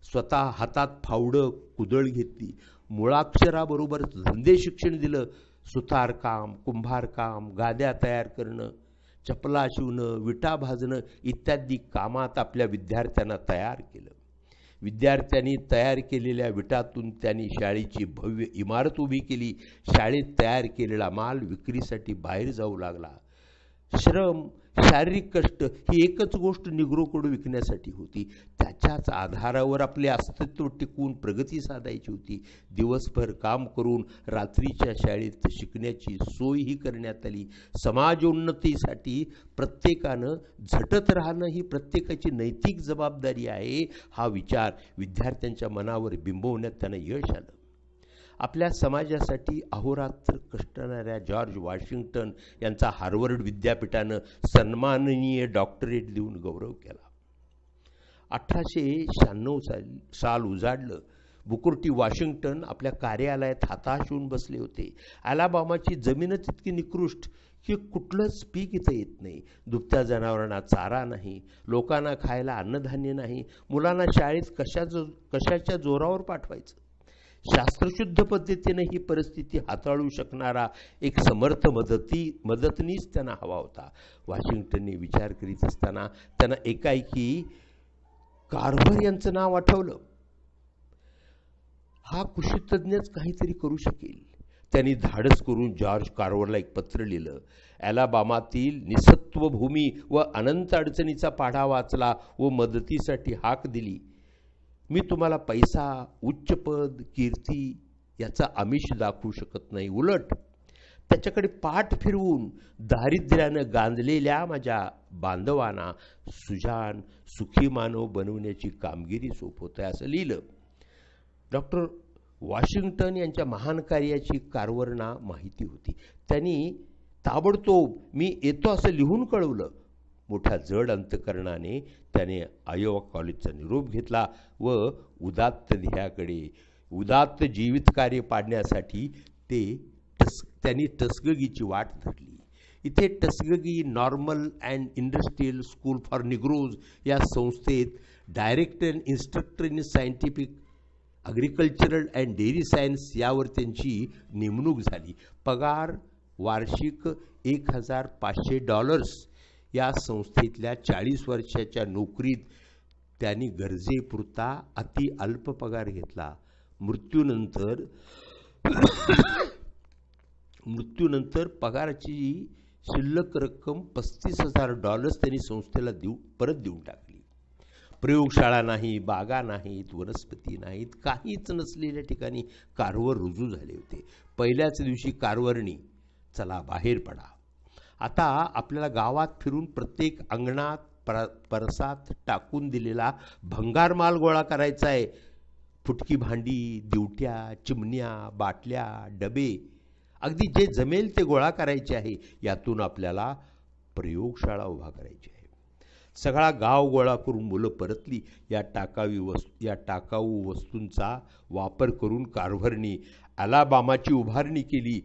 स्वतः हातात फावडं कुदळ घेतली. मुळाक्षराबरोबर धंदे शिक्षण दिलं. सुतारकाम, कुंभारकाम, गाद्या तयार करणं, चपला शिवणं, विटा भाजणं इत्यादी कामात आपल्या विद्यार्थ्यांना तयार केलं. विद्यार्थ्यांनी तयार केलेल्या विटातून त्यांनी शाळेची भव्य इमारत उभी केली. शाळेत तयार केलेला माल विक्रीसाठी बाहेर जाऊ लागला. श्रम, शारीरिक कष्ट ही एकच गोष्ट निग्रोकडे विकण्यासाठी होती. त्याच्याच आधारावर आपले अस्तित्व टिकवून प्रगती साधायची होती. दिवसभर काम करून रात्रीच्या शाळेत शिकण्याची सोयही करण्यात आली. समाजोन्नतीसाठी प्रत्येकानं झटत राहणं ही प्रत्येकाची नैतिक जबाबदारी आहे, हा विचार विद्यार्थ्यांच्या मनावर बिंबवण्यात त्यांना यश आलं. आपल्या समाजासाठी अहोरात्र कष्टणाऱ्या जॉर्ज वॉशिंग्टन यांचा हार्वर्ड विद्यापीठानं सन्माननीय डॉक्टरेट देऊन गौरव केला. 1896 साल उजाडलं. बुकर टी वॉशिंग्टन आपल्या कार्यालयात हाताश होऊन बसले होते. अलाबामाची जमीनच इतकी निकृष्ट की कुठलंच पीक इथं येत नाही. दुभत्या जनावरांना चारा नाही, लोकांना खायला अन्नधान्य नाही. मुलांना शाळेत कशाच्या जोरावर पाठवायचं? शास्त्रशुद्ध पद्धतीने ही परिस्थिती हाताळू शकणारा एक समर्थ मदतनीस त्यांना हवा होता. वॉशिंग्टनने विचार करीत असताना त्यांना एकाएकी कार्व्हर यांचं नाव आठवलं. हा कृषीतज्ञच काहीतरी करू शकेल. त्यांनी धाडस करून जॉर्ज कार्व्हरला एक पत्र लिहिलं. अलाबामातील निसत्व भूमी व अनंत अडचणीचा पाढा वाचला व मदतीसाठी हाक दिली. मी तुम्हाला पैसा, उच्च पद, कीर्ती याचा आमिष दाखवू शकत नाही. उलट त्याच्याकडे पाठ फिरवून दारिद्र्यानं गांजलेल्या माझ्या बांधवांना सुजान, सुखी मानव बनवण्याची कामगिरी सोपवत आहे, असं लिहिलं. डॉक्टर वॉशिंग्टन यांच्या महान कार्याची कार्व्हरना माहिती होती. त्यांनी ताबडतोब मी येतो असं लिहून कळवलं. मोठ्या जड अंतकरणाने त्याने आयोवा कॉलेजचा निरोप घेतला व उदात्त ध्येयाकडे, उदात्त जीवित कार्य पाडण्यासाठी त्यांनी टस्कगीची वाट धरली. इथे Tuskegee normal and industrial school for Negroes या संस्थेत director and instructor in scientific agricultural and dairy science यावर त्यांची नेमणूक झाली. पगार वार्षिक $1,500. या संस्थेतल्या 40 वर्षाच्या नोकरीत त्यांनी गरजेपुरता अति अल्प पगार घेतला. मृत्यूनंतर पगाराची शिल्लक रक्कम $35,000 त्यांनी संस्थेला परत देऊन टाकली. प्रयोगशाळा नाही, बागा नाहीत, वनस्पती नाहीत, काहीच नसलेल्या ठिकाणी कारवर रुजू झाले होते. पहिल्याच दिवशी कारवरणी, चला बाहेर पडा. आता आपल्याला गावात फिरून प्रत्येक अंगणात परसात टाकून दिलेला भंगार माल गोळा करायचा आहे. फुटकी भांडी, दिवट्या, चिमण्या, बाटल्या, डबे, अगदी जे जमेल ते गोळा करायचे आहे. यातून आपल्याला प्रयोगशाळा उभा करायची आहे. सगळा गाव गोळा करून मुलं परतली. या टाकाऊ वस्तूंचा वापर करून कारभारनी अलाबामाची उभारणी केली.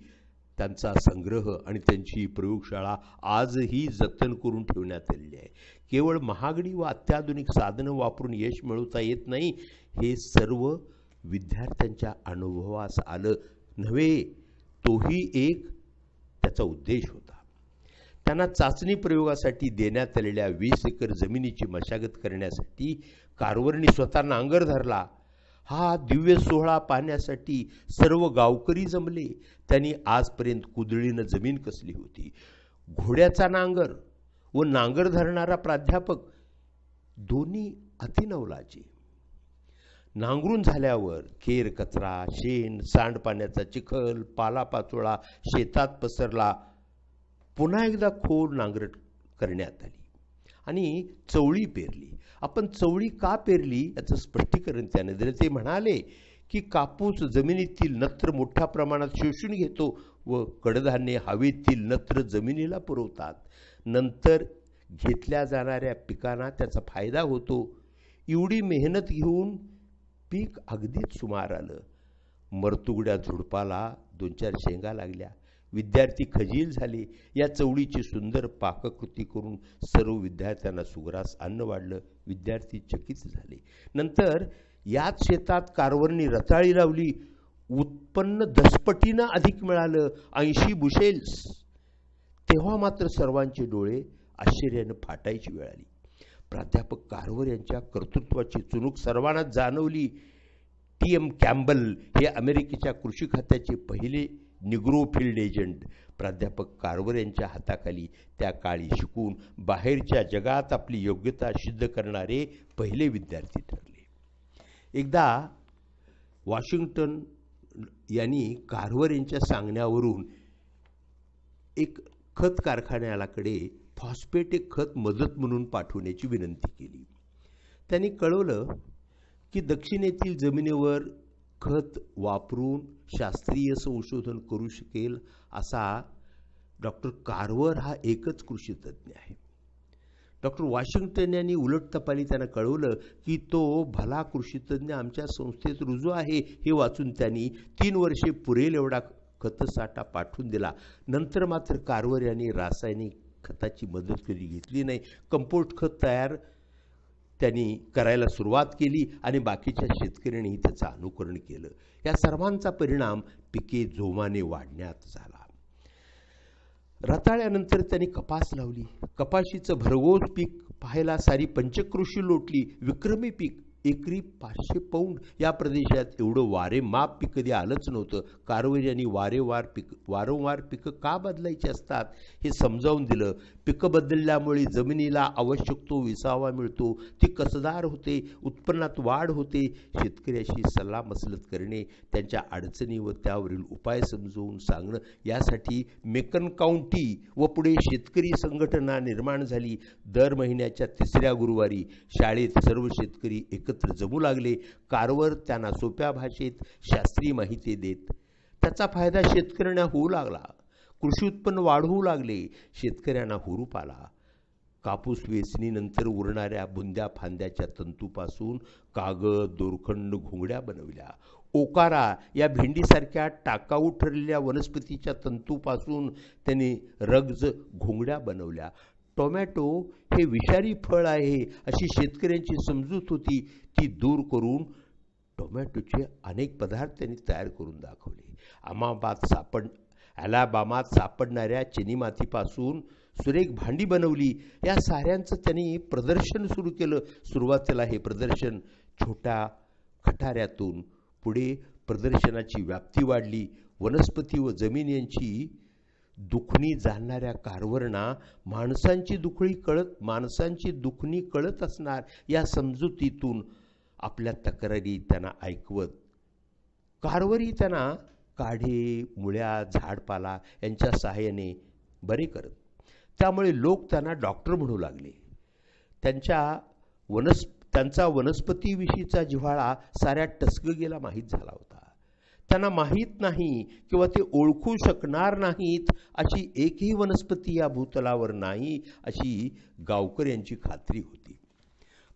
त्यांचा संग्रह आणि त्यांची प्रयोगशाळा आजही जतन करून ठेवण्यात आलेली आहे. केवळ महागडी व अत्याधुनिक साधनं वापरून यश मिळवता येत नाही, हे सर्व विद्यार्थ्यांच्या अनुभवास आलं नव्हे. तोही एक त्याचा उद्देश होता. त्यांना चाचणी प्रयोगासाठी देण्यात आलेल्या 20 एकर जमिनीची मशागत करण्यासाठी कारवरनी स्वतः नांगर धरला. हा दिव्य सोहळा पाहण्यासाठी सर्व गावकरी जमले. त्यांनी आजपर्यंत कुदळीनं जमीन कसली होती. घोड्याचा नांगर व नांगर धरणारा प्राध्यापक दोन्ही अतिनवलाचे. नांगरून झाल्यावर केर कचरा, शेण, सांडपाण्याचा चिखल, पालापाचोळा शेतात पसरला. पुन्हा एकदा खोल नांगरट करण्यात आली आणि चवळी पेरली. आपण चवळी का पेरली याचं स्पष्टीकरण त्याने दिलं. ते म्हणाले की कापूस जमिनीतील नत्र मोठ्या प्रमाणात शोषून घेतो व कडधान्ये हवेतील नत्र जमिनीला पुरवतात. नंतर घेतल्या जाणाऱ्या पिकांना त्याचा फायदा होतो. एवढी मेहनत घेऊन पीक अगदीच सुमार आलं. मरतुगड्या झुडपाला 2-4 शेंगा लागल्या. विद्यार्थी खजील झाले. या चवळीची सुंदर पाककृती करून सर्व विद्यार्थ्यांना सुग्रास अन्न वाढलं. विद्यार्थी चकित झाले. नंतर याच शेतात कारवरनी रताळी लावली. उत्पन्न 10 पटीनं अधिक मिळालं, 80 बुशेल्स. तेव्हा मात्र सर्वांचे डोळे आश्चर्यानं फाटायची वेळ आली. प्राध्यापक कारवर यांच्या कर्तृत्वाची चुणूक सर्वांनाच जाणवली. T.M. कॅम्बल हे अमेरिकेच्या कृषी खात्याचे पहिले निग्रो फील्ड एजंट प्राध्यापक कारवर यांच्या हाताखाली त्या काळी शिकून बाहेरच्या जगात आपली योग्यता सिद्ध करणारे पहिले विद्यार्थी ठरले. एकदा वॉशिंग्टन यांनी कारवर यांच्या सांगण्यावरून एक खत कारखान्याकडे फॉस्फेट एक खत मदत म्हणून पाठवण्याची विनंती केली. त्यांनी कळवलं की दक्षिणेतील जमिनीवर खत वापरून शास्त्रीय संशोधन करू शकेल असा डॉक्टर कारवर हा एकच कृषीतज्ञ आहे. डॉक्टर वॉशिंग्टन यांनी उलटतपाली त्यांना कळवलं की तो भला कृषीतज्ञ आमच्या संस्थेत रुजू आहे. हे वाचून त्यांनी 3 वर्षे पुरेल एवढा खतसाठा पाठवून दिला. नंतर मात्र कारवर यांनी रासायनिक खताची मदत कधी घेतली नाही. कंपोस्ट खत तयार त्यांनी करायला सुरुवात केली आणि बाकीच्या शेतकऱ्यांनीही त्याचं अनुकरण केलं. या सर्वांचा परिणाम पिके जोमाने वाढण्यात झाला. रताळ्यानंतर त्यांनी कपास लावली. कपाशीचं भरघोस पीक पाहायला सारी पंचक्रोशी लोटली. विक्रमी पीक, एकरी 500 पौंड. या प्रदेशात एवढं वारेमाप पीक कधी आलंच नव्हतं. कारवर यांनी वारंवार पिकं का बदलायची असतात हे समजावून दिलं. पिकं बदलल्यामुळे जमिनीला आवश्यक तो विसावा मिळतो, ती कसदार होते, उत्पन्नात वाढ होते. शेतकऱ्याशी सल्लामसलत करणे, त्यांच्या अडचणी व त्यावरील उपाय समजवून सांगणं, यासाठी मेकन काउंटी व पुढे शेतकरी संघटना निर्माण झाली. दर महिन्याच्या 3ऱ्या गुरुवारी शाळेत सर्व शेतकरी एकत्र जमू लागले. कारवर त्यांना सोप्या भाषेत शास्त्रीय माहिती देत. त्याचा फायदा शेतकऱ्यांना होऊ लागला. कृषी उत्पन्न वाढवू लागले. शेतकऱ्यांना हुरूप आला. कापूस वेचणीनंतर उरणाऱ्या बुंद्या फांद्याच्या तंतूपासून कागद, दोरखंड, घोंगड्या बनवल्या. ओकारा या भेंडीसारख्या टाकाऊ ठरलेल्या वनस्पतीच्या तंतूपासून त्यांनी रग्ज घोंगड्या बनवल्या. टोमॅटो हे विषारी फळ आहे अशी शेतकऱ्यांची समजूत होती, ती दूर करून टोमॅटोचे अनेक पदार्थ त्यांनी तयार करून दाखवले. अलाबामात सापडणाऱ्या चिनीमातीपासून सुरेख भांडी बनवली. या साऱ्यांचं त्यांनी प्रदर्शन सुरू केलं. सुरुवातीला हे प्रदर्शन छोट्या खटाऱ्यातून पुढे प्रदर्शनाची व्याप्ती वाढली. वनस्पती व जमीन यांची दुखणी जाणणाऱ्या कारवरना माणसांची दुखणी कळत असणार या समजुतीतून आपल्या तक्रारी त्यांना ऐकवत कारवरी त्यांना काढे, मुळ्या, झाडपाला यांच्या सहाय्याने बरे करत. त्यामुळे लोक त्यांना डॉक्टर म्हणू लागले. त्यांचा वनस्पतीविषयीचा जिव्हाळा साऱ्या टसगगेला माहीत झाला होता. त्यांना माहीत नाही किंवा ते ओळखू शकणार नाहीत अशी एकही वनस्पती या भूतलावर नाही अशी गावकऱ्यांची खात्री होती.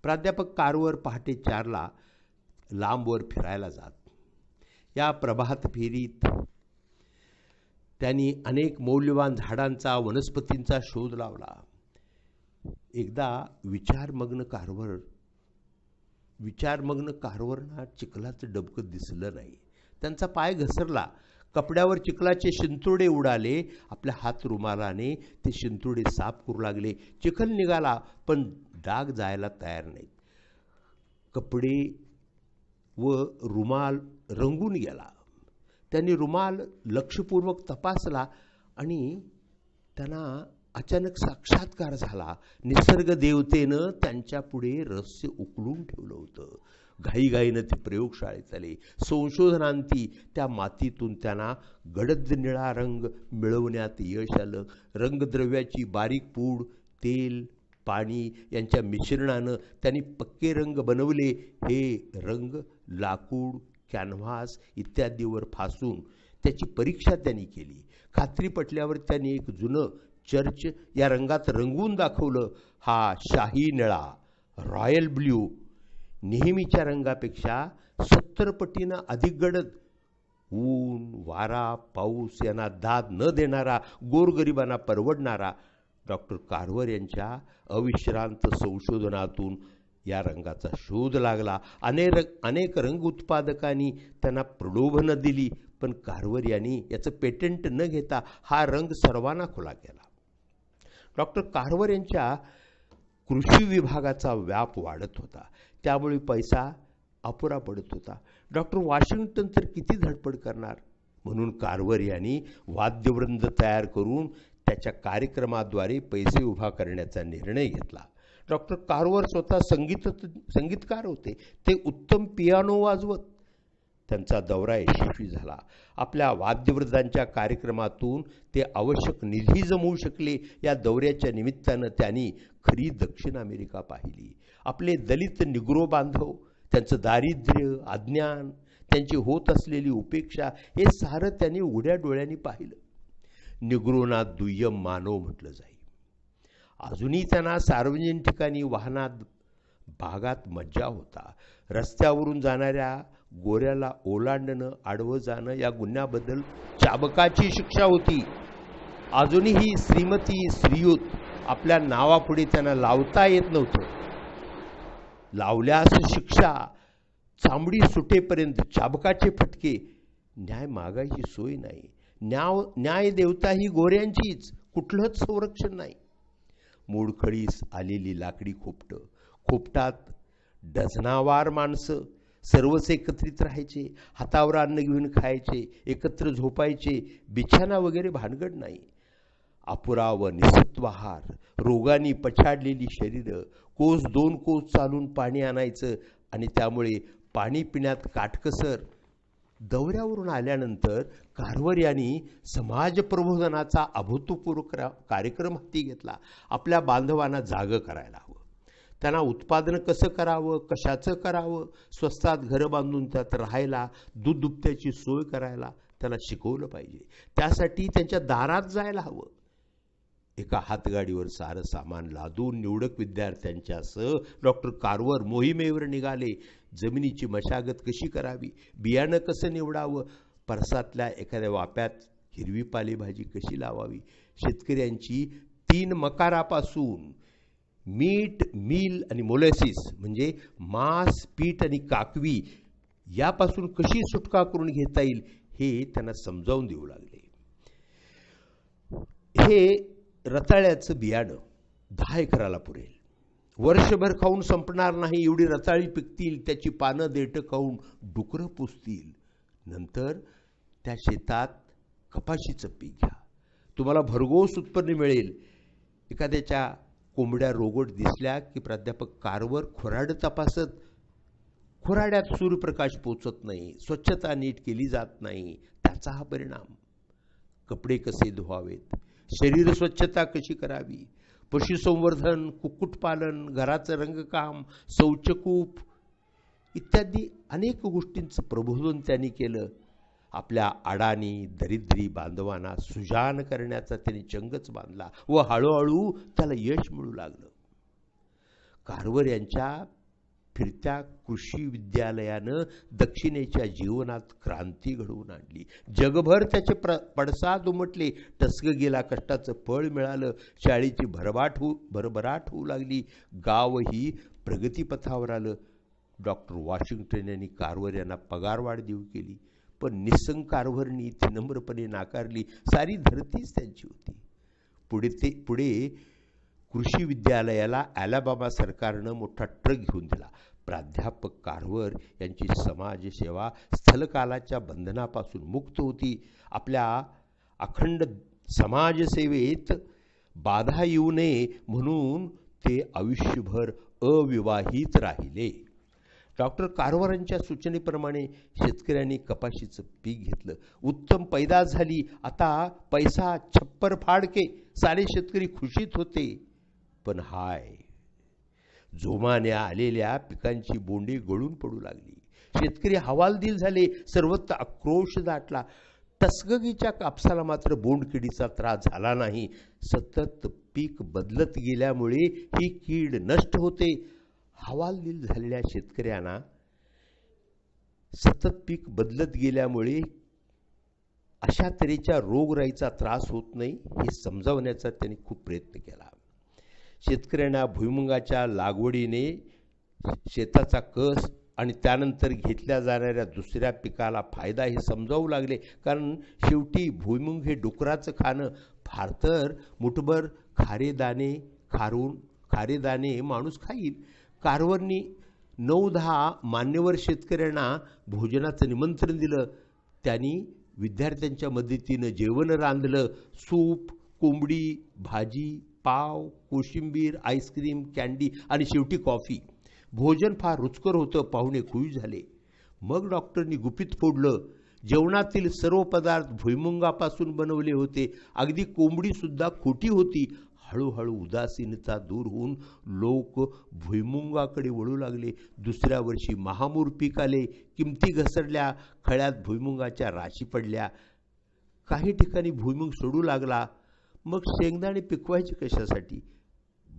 प्राध्यापक कारवर पहाटे 4ला लांबवर फिरायला जात. या प्रभात फेरीत त्यांनी अनेक मौल्यवान झाडांचा, वनस्पतींचा शोध लावला. एकदा विचारमग्न कारवरना चिखलाचं डबकं दिसलं नाही. त्यांचा पाय घसरला. कपड्यावर चिखलाचे शिंतोडे उडाले. आपल्या हात रुमालाने ते शिंतोडे साफ करू लागले. चिखल निघाला पण डाग जायला तयार नाहीत. कपडे व रुमाल रंगून गेला. त्यांनी रुमाल लक्षपूर्वक तपासला आणि त्यांना अचानक साक्षात्कार झाला. निसर्ग देवतेनं त्यांच्या पुढे रहस्य उकलून ठेवलं होतं. घाईघाईनं ते प्रयोगशाळेत आले. संशोधनांती त्या मातीतून त्यांना गडद निळा रंग मिळवण्यात यश आलं. रंगद्रव्याची बारीक पूड, तेल, पाणी यांच्या मिश्रणानं त्यांनी पक्के रंग बनवले. हे रंग लाकूड, कॅनव्हास इत्यादीवर फासून त्याची परीक्षा त्यांनी केली. खात्री पटल्यावर त्यांनी एक जुनं चर्च या रंगात रंगवून दाखवलं. हा शाही निळा, रॉयल ब्ल्यू, नेहमीच्या रंगापेक्षा 70 पटीनं अधिक गडद, ऊन, वारा, पाऊस यांना दाद न देणारा, गोरगरिबांना परवडणारा. डॉक्टर कारवर यांच्या अविश्रांत संशोधनातून या रंगाचा शोध लागला. अनेक रंग उत्पादकांनी त्यांना प्रलोभनं दिली, पण कारवर यांनी याचं पेटंट न घेता हा रंग सर्वांना खुला केला. डॉक्टर कारवर यांच्या कृषी विभागाचा व्याप वाढत होता. त्यामुळे पैसा अपुरा पडत होता. डॉक्टर वॉशिंग्टन तर किती धडपड करणार, म्हणून कारवर यांनी वाद्यवृंद तयार करून त्याच्या कार्यक्रमाद्वारे पैसे उभा करण्याचा निर्णय घेतला. डॉक्टर कारवर स्वतः संगीतकार होते. ते उत्तम पियानो वाजवत. त्यांचा दौरा यशस्वी झाला. आपल्या वाद्यवृंदांच्या कार्यक्रमातून ते आवश्यक निधी जमवू शकले. या दौऱ्याच्या निमित्तानं त्यांनी खरी दक्षिण अमेरिका पाहिली. आपले दलित निग्रो बांधव, त्यांचं दारिद्र्य, अज्ञान, त्यांची होत असलेली उपेक्षा हे सारं त्यांनी उघड्या डोळ्यांनी पाहिलं. निग्रोना दुय्यम मानव म्हटलं जाईल. अजूनही त्यांना सार्वजनिक ठिकाणी, वाहनात, भागात मज्जा होता. रस्त्यावरून जाणाऱ्या गोऱ्याला ओलांडणं, आडवं जाणं या गुन्ह्याबद्दल चाबकाची शिक्षा होती. अजूनही श्रीमती, श्रीयुत आपल्या नावापुढे त्यांना लावता येत नव्हतं. लावल्यास शिक्षा, चांबडी सुटेपर्यंत चाबकाचे फटके. न्याय मागायची सोय नाही. न्याय देवता ही गोऱ्यांचीच, कुठलंच संरक्षण नाही. मोडखळीस आलेली लाकडी खोपटात डझनावार माणसं, सर्वच एकत्रित राहायचे. हातावर अन्न घेऊन खायचे, एकत्र झोपायचे. बिछाना वगैरे भानगड नाही. अपुरा व निसत्व आहार, रोगांनी पछाडलेली शरीरं. कोस 2 कोस चालून पाणी आणायचं आणि त्यामुळे पाणी पिण्यात काटकसर. दौऱ्यावरून आल्यानंतर कारवर यांनी समाज प्रबोधनाचा अभूतपूर्व कार्यक्रम हाती घेतला. आपल्या बांधवांना जागं करायला हवं. त्यांना उत्पादन कसं करावं, कशाचं करावं, स्वस्तात घरं बांधून त्यात राहायला, दूध दुभत्याची सोय करायला त्यांना शिकवलं पाहिजे. त्यासाठी त्यांच्या दारात जायला हवं. एका हातगाडीवर सारं सामान लादून निवडक विद्यार्थ्यांच्यासह डॉक्टर कारवर मोहिमेवर निघाले. जमिनीची मशागत कशी करावी, बियाणं कसं निवडावं, परसातल्या एखाद्या वाप्यात हिरवी पालेभाजी कशी लावावी, शेतकऱ्यांची 3 मकारापासून मीठ, मील आणि मोलॅसिस म्हणजे मांस, पीठ आणि काकवी यापासून कशी सुटका करून घेता येईल हे त्यांना समजावून देऊ लागले. हे रताळ्याचं बियाणं 10 एकराला पुरेल. वर्षभर खाऊन संपणार नाही एवढी रताळी पिकतील. त्याची पानं देठं खाऊन डुकरं पुसतील. नंतर त्या शेतात कपाशीचं पीक घ्या, तुम्हाला भरघोस उत्पन्न मिळेल. एखाद्याच्या कोंबड्या रोगट दिसल्या की प्राध्यापक कारवर खोराडं तपासत. खोराड्यात सूर्यप्रकाश पोचत नाही, स्वच्छता नीट केली जात नाही. त्याचा हा परिणाम. कपडे कसे धुवावेत, शरीर स्वच्छता कशी करावी, पशुसंवर्धन, कुक्कुटपालन, घराचं रंगकाम, शौचकूप इत्यादी अनेक गोष्टींचं प्रबोधन त्यांनी केलं. आपल्या अडाणी दरिद्री बांधवांना सुजान करण्याचा त्यांनी चंगच बांधला व हळूहळू त्याला यश मिळू लागलं. कारवर यांच्या फिरत्या कृषी विद्यालयानं दक्षिणेच्या जीवनात क्रांती घडवून आणली. जगभर त्याचे पडसाद उमटले. टसक गेला, कष्टाचं फळ मिळालं. शाळेची भरभराट होऊ लागली. गावही प्रगतीपथावर आलं. डॉक्टर वॉशिंग्टन यांनी कारवर यांना पगारवाढ देऊ केली, पण निस्संग कारभारनी ती नम्रपणे नाकारली. सारी धरतीच त्यांची होती. पुढे कृषी विद्यालयाला अॅलाबामा सरकारनं मोठा ट्रक घेऊन दिला. प्राध्यापक कारवर यांची समाजसेवा स्थलकालाच्या बंधनापासून मुक्त होती. आपल्या अखंड समाजसेवेत बाधा येऊ नये म्हणून ते आयुष्यभर अविवाहित राहिले. डॉक्टर कारवारांच्या सूचनेप्रमाणे शेतकऱ्यांनी कपाशीचं पीक घेतलं. उत्तम पैदास झाली. आता पैसा छप्पर फाडके. सारे शेतकरी खुशीत होते. पण जोमाने आलेल्या पिकांची बोंडे गळून पडू लागली. शेतकरी हवालदिल झाले. सर्वत्र आक्रोश दाटला. टसगगीच्या कापसाला मात्र बोंडकिडीचा त्रास झाला नाही. सतत पीक बदलत गेल्यामुळे ही कीड नष्ट होते. हवालदिल झालेल्या शेतकऱ्यांना सतत पीक बदलत गेल्यामुळे अशा तऱ्हेच्या रोगराईचा त्रास होत नाही हे समजावण्याचा त्यांनी खूप प्रयत्न केला. शेतकऱ्यांना भुईमुगाच्या लागवडीने शेताचा कस आणि त्यानंतर घेतल्या जाणाऱ्या दुसऱ्या पिकाला फायदा हे समजावू लागले. कारण शेवटी भुईमुग हे डुकराचं खाणं. फार तर मुठभर खारे दाणे माणूस खाईल. कारवरनी 9-10 मान्यवर शेतकऱ्यांना भोजनाचं निमंत्रण दिलं. त्यांनी विद्यार्थ्यांच्या मदतीनं जेवण रांधलं. सूप, कोंबडी, भाजी, पाव, कोशिंबीर, आईस्क्रीम, कॅन्डी आणि शेवटी कॉफी. भोजन फार रुचकर होतं. पाहुणे खुश झाले. मग डॉक्टरनी गुपित फोडलं. जेवणातील सर्व पदार्थ भुईमुगापासून बनवले होते. अगदी कोंबडीसुद्धा खोटी होती. हळूहळू उदासीनता दूर होऊन लोक भुईमुगाकडे वळू लागले. दुसऱ्या वर्षी महामूर पीक आले. किमती घसरल्या. खळ्यात भुईमुगाच्या राशी पडल्या. काही ठिकाणी भुईमुग सोडू लागला. मग शेंगदाणे पिकवायचे कशासाठी?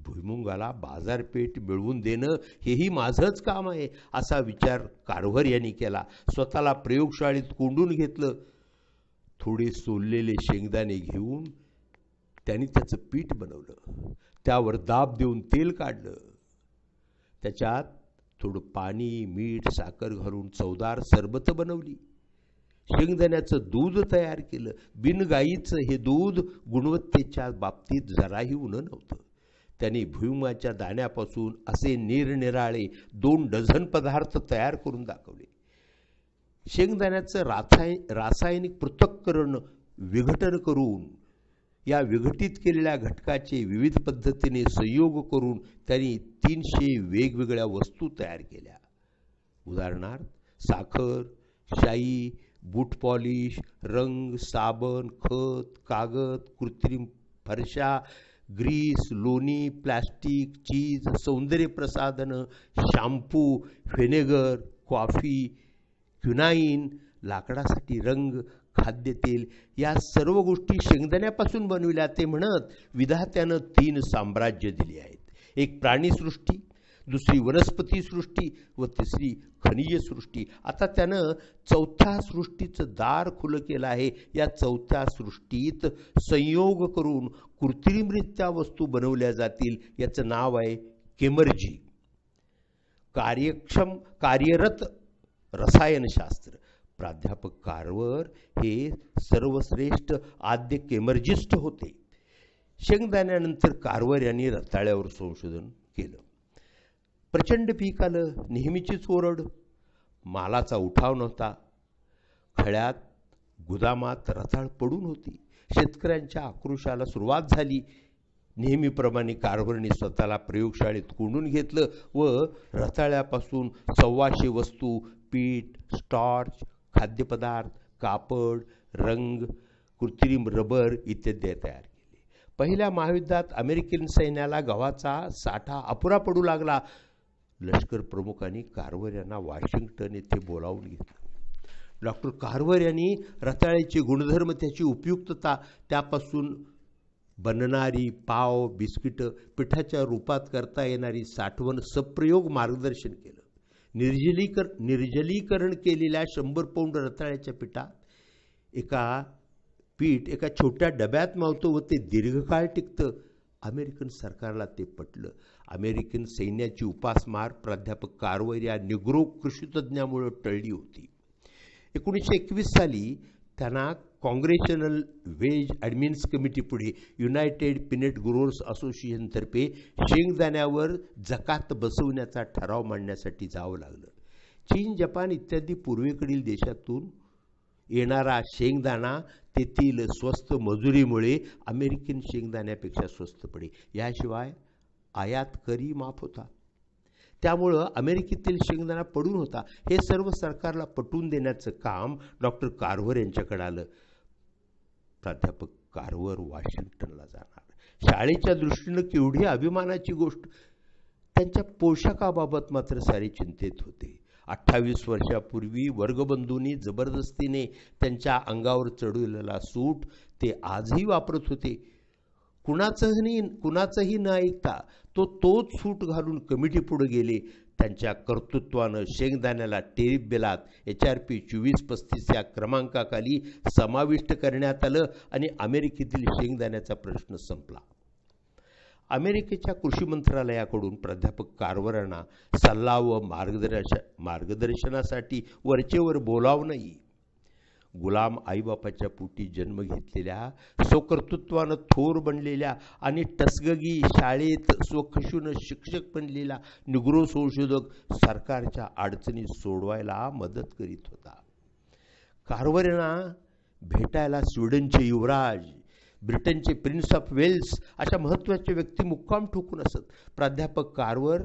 भुईमुगाला बाजारपेठ मिळवून देणं हेही माझंच काम आहे असा विचार कारभार यांनी केला. स्वतःला प्रयोगशाळेत कोंडून घेतलं. थोडे सोललेले शेंगदाणे घेऊन त्यांनी त्याचं पीठ बनवलं. त्यावर दाब देऊन तेल काढलं. त्याच्यात थोडं पाणी, मीठ, साखर घालून चवदार सरबत बनवली. शेंगदाण्याचं दूध तयार केलं. बिनगाईचं हे दूध गुणवत्तेच्या बाबतीत जराही उणं नव्हतं. त्यांनी भुईमुगाच्या दाण्यापासून असे निरनिराळे 2 डझन पदार्थ तयार करून दाखवले. शेंगदाण्याचं रासायनिक पृथक्करण, विघटन करून या विघटित केलेल्या घटकाचे विविध पद्धतीने संयोग करून त्यांनी 300 वेगवेगळ्या वस्तू तयार केल्या. उदाहरणार्थ साखर, शाई, बूट पॉलिश, रंग, साबण, खत, कागद, कृत्रिम फरशा, ग्रीस, लोणी, प्लास्टिक, चीज, सौंदर्य प्रसाधनं, शॅम्पू, व्हिनेगर, कॉफी, क्युनाईन, लाकडासाठी रंग, खाद्यतेल या सर्व गोष्टी शेंगदाण्यापासून बनविल्या. ते म्हणत विधात्यानं 3 साम्राज्य दिली आहेत. एक प्राणीसृष्टी, दुसरी वनस्पती सृष्टी व तिसरी खनिज सृष्टी. आता त्यानं 4थ्या सृष्टीचं दार खुलं केलं आहे. या 4थ्या सृष्टीत संयोग करून कृत्रिमरित्या वस्तू बनवल्या जातील. याचं नाव आहे केमर्जी. कार्यरत रसायनशास्त्र. प्राध्यापक कार्वर हे सर्वश्रेष्ठ आद्य केमर्जिस्ट होते. शेंगदाण्यानंतर कार्वर यांनी रताळ्यावर संशोधन केलं. प्रचंड पीक आलं, नेहमीचीच ओरड. मालाचा उठाव नव्हता. खळ्यात गुदामात रताळ पडून होती. शेतकऱ्यांच्या आक्रोशाला सुरुवात झाली. नेहमीप्रमाणे कार्वरने स्वतःला प्रयोगशाळेत कोंडून घेतलं व रताळ्यापासून 125 वस्तू, पीठ, स्टार्च, खाद्यपदार्थ, कापड, रंग, कृत्रिम रबर इत्यादी तयार केले. पहिल्या महायुद्धात अमेरिकन सैन्याला गव्हाचा साठा अपुरा पडू लागला. लष्कर प्रमुखांनी कार्वर यांना वॉशिंग्टन येथे बोलावून घेतलं. डॉक्टर कार्वर यांनी रताळ्याचे गुणधर्म, त्याची उपयुक्तता, त्यापासून बनणारी पाव, बिस्किटं, पिठाच्या रूपात करता येणारी साठवण सप्रयोग मार्गदर्शन केलं. निर्जलीकरण केलेल्या 100 पौंड रताळ्याच्या पीठ एका छोट्या डब्यात मावतं व ते दीर्घकाळ टिकतं. अमेरिकन सरकारला ते पटलं. अमेरिकन सैन्याची उपासमार प्राध्यापक कार्वर या निग्रो कृषीतज्ञामुळे टळली होती. 1921 साली त्यांना काँग्रेशनल वेज ॲडमिन्स कमिटी पुढे युनायटेड पीनट ग्रोअर्स असोसिएशनतर्फे शेंगदाण्यावर जकात बसवण्याचा ठराव मांडण्यासाठी जावं लागलं. चीन, जपान इत्यादी पूर्वेकडील देशातून येणारा शेंगदाणा तेथील स्वस्त मजुरीमुळे अमेरिकन शेंगदाण्यापेक्षा स्वस्त पडे. याशिवाय आयात करही माफ होता. त्यामुळं अमेरिकेतील शेंगदाणा पडून होता. हे सर्व सरकारला पटवून देण्याचं काम डॉक्टर कार्वर यांच्याकडे आलं. प्राध्यापक कार्वर वॉशिंग्टनला जाणार. शाळेच्या दृष्टीनं केवढी अभिमानाची गोष्ट. त्यांच्या पोशाखाबाबत मात्र सारे चिंतेत होते. 28 वर्षापूर्वी वर्गबंधूंनी जबरदस्तीने त्यांच्या अंगावर चढवलेला सूट ते आजही वापरत होते. कुणाचंही न ऐकता तोच सूट घालून कमिटी पुढे गेले. त्यांच्या कर्तृत्वानं शेंगदाण्याला टेरिफ बिलात HRP 2435 या क्रमांकाखाली समाविष्ट करण्यात आलं आणि अमेरिकेतील शेंगदाण्याचा प्रश्न संपला. अमेरिकेच्या कृषी मंत्रालयाकडून प्राध्यापक कार्वरांना सल्ला व मार्गदर्शनासाठी वरचेवर बोलावणंही. गुलाम आईबापाच्या पोटी जन्म घेतलेल्या, स्वकर्तृत्वानं थोर बनलेल्या आणि टसगगी शाळेत स्वखशून शिक्षक बनलेला निग्रो संशोधक सरकारच्या अडचणी सोडवायला मदत करीत होता. कार्वर यांना भेटायला स्वीडनचे युवराज, ब्रिटनचे प्रिन्स ऑफ वेल्स अशा महत्त्वाच्या व्यक्ती मुक्काम ठोकून असत. प्राध्यापक कार्वर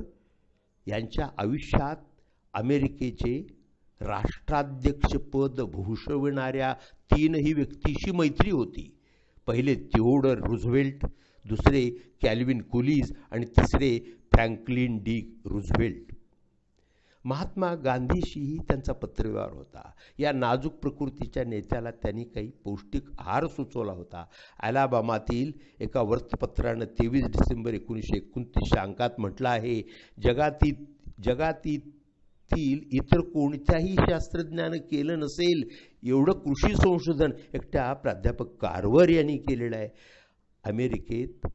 यांच्या आयुष्यात अमेरिकेचे राष्ट्राध्यक्षपद भूषविणाऱ्या 3ही व्यक्तीशी मैत्री होती. पहिले थिओडर रूझवेल्ट, दुसरे कॅल्विन कुलीज आणि तिसरे फ्रँकलिन डी रूझवेल्ट. महात्मा गांधीशीही त्यांचा पत्रव्यवहार होता. या नाजूक प्रकृतीच्या नेत्याला त्यांनी काही पौष्टिक आहार सुचवला होता. अलाबामातील एका वृत्तपत्रानं 23 डिसेंबर 1929 अंकात म्हटलं आहे, जगातील इतर कोणत्याही शास्त्रज्ञानं केलं नसेल एवढं कृषी संशोधन एकट्या प्राध्यापक कार्वर यांनी केलेलं आहे. अमेरिकेत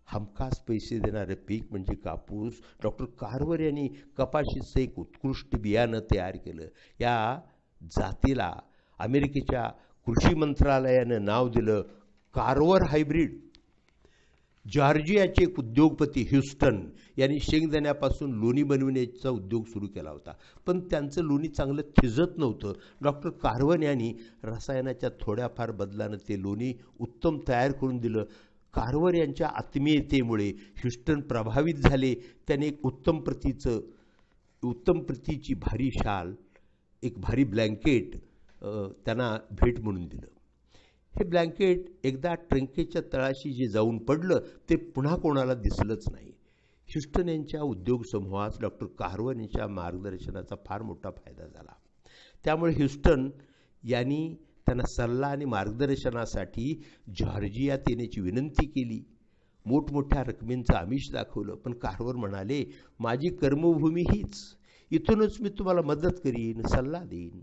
हमखास पैसे देणारं पीक म्हणजे कापूस. डॉक्टर कार्वर यांनी कपाशीचं एक उत्कृष्ट बियाणं तयार केलं. या जातीला अमेरिकेच्या कृषी मंत्रालयानं नाव दिलं कार्वर हायब्रिड. जॉर्जियाचे एक उद्योगपती ह्युस्टन यांनी शेंगदाण्यापासून लोणी बनविण्याचा उद्योग सुरू केला होता, पण त्यांचं लोणी चांगलं थिजत नव्हतं. डॉक्टर कार्वर यांनी रसायनाच्या थोड्याफार बदलानं ते लोणी उत्तम तयार करून दिलं. कार्वर यांच्या आत्मीयतेमुळे ह्युस्टन प्रभावित झाले. त्याने एक उत्तम प्रतीची भारी शाल, एक भारी ब्लँकेट त्यांना भेट म्हणून दिलं. हे ब्लँकेट एकदा ट्रंकेच्या तळाशी जे जाऊन पडलं ते पुन्हा कोणाला दिसलंच नाही. ह्युस्टन यांच्या उद्योग समूहास डॉक्टर कार्वर यांच्या मार्गदर्शनाचा फार मोठा फायदा झाला. त्यामुळे ह्युस्टन यांनी त्यांना सल्ला आणि मार्गदर्शनासाठी जॉर्जियात येण्याची विनंती केली. मोठमोठ्या रकमेचं आमिष दाखवलं, पण कारवर म्हणाले, माझी कर्मभूमी हीच, इथूनच मी तुम्हाला मदत करीन, सल्ला देईन.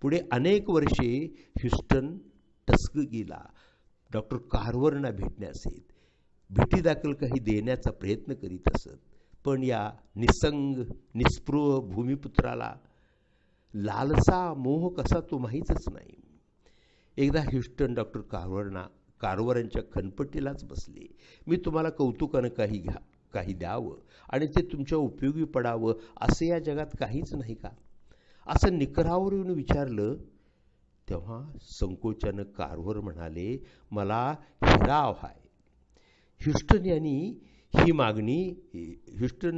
पुढे अनेक वर्षे ह्युस्टन टस्कगीला डॉक्टर कारवरना भेटण्यास भेटीदाखल काही देण्याचा प्रयत्न करीत असत. पण या निसंग निस्पृह भूमिपुत्राला लालसा मोह कसा तो माहीतच नाही. एकदा ह्युस्टन डॉक्टर कारवरांच्या खनपट्टीलाच बसले. मी तुम्हाला कौतुकानं काही द्यावं आणि ते तुमच्या उपयोगी पडावं असं या जगात काहीच नाही का, असं निकरावर येऊन विचारलं. तेव्हा संकोचानं कारवर म्हणाले, मला हिरा हवाय. ह्युस्टन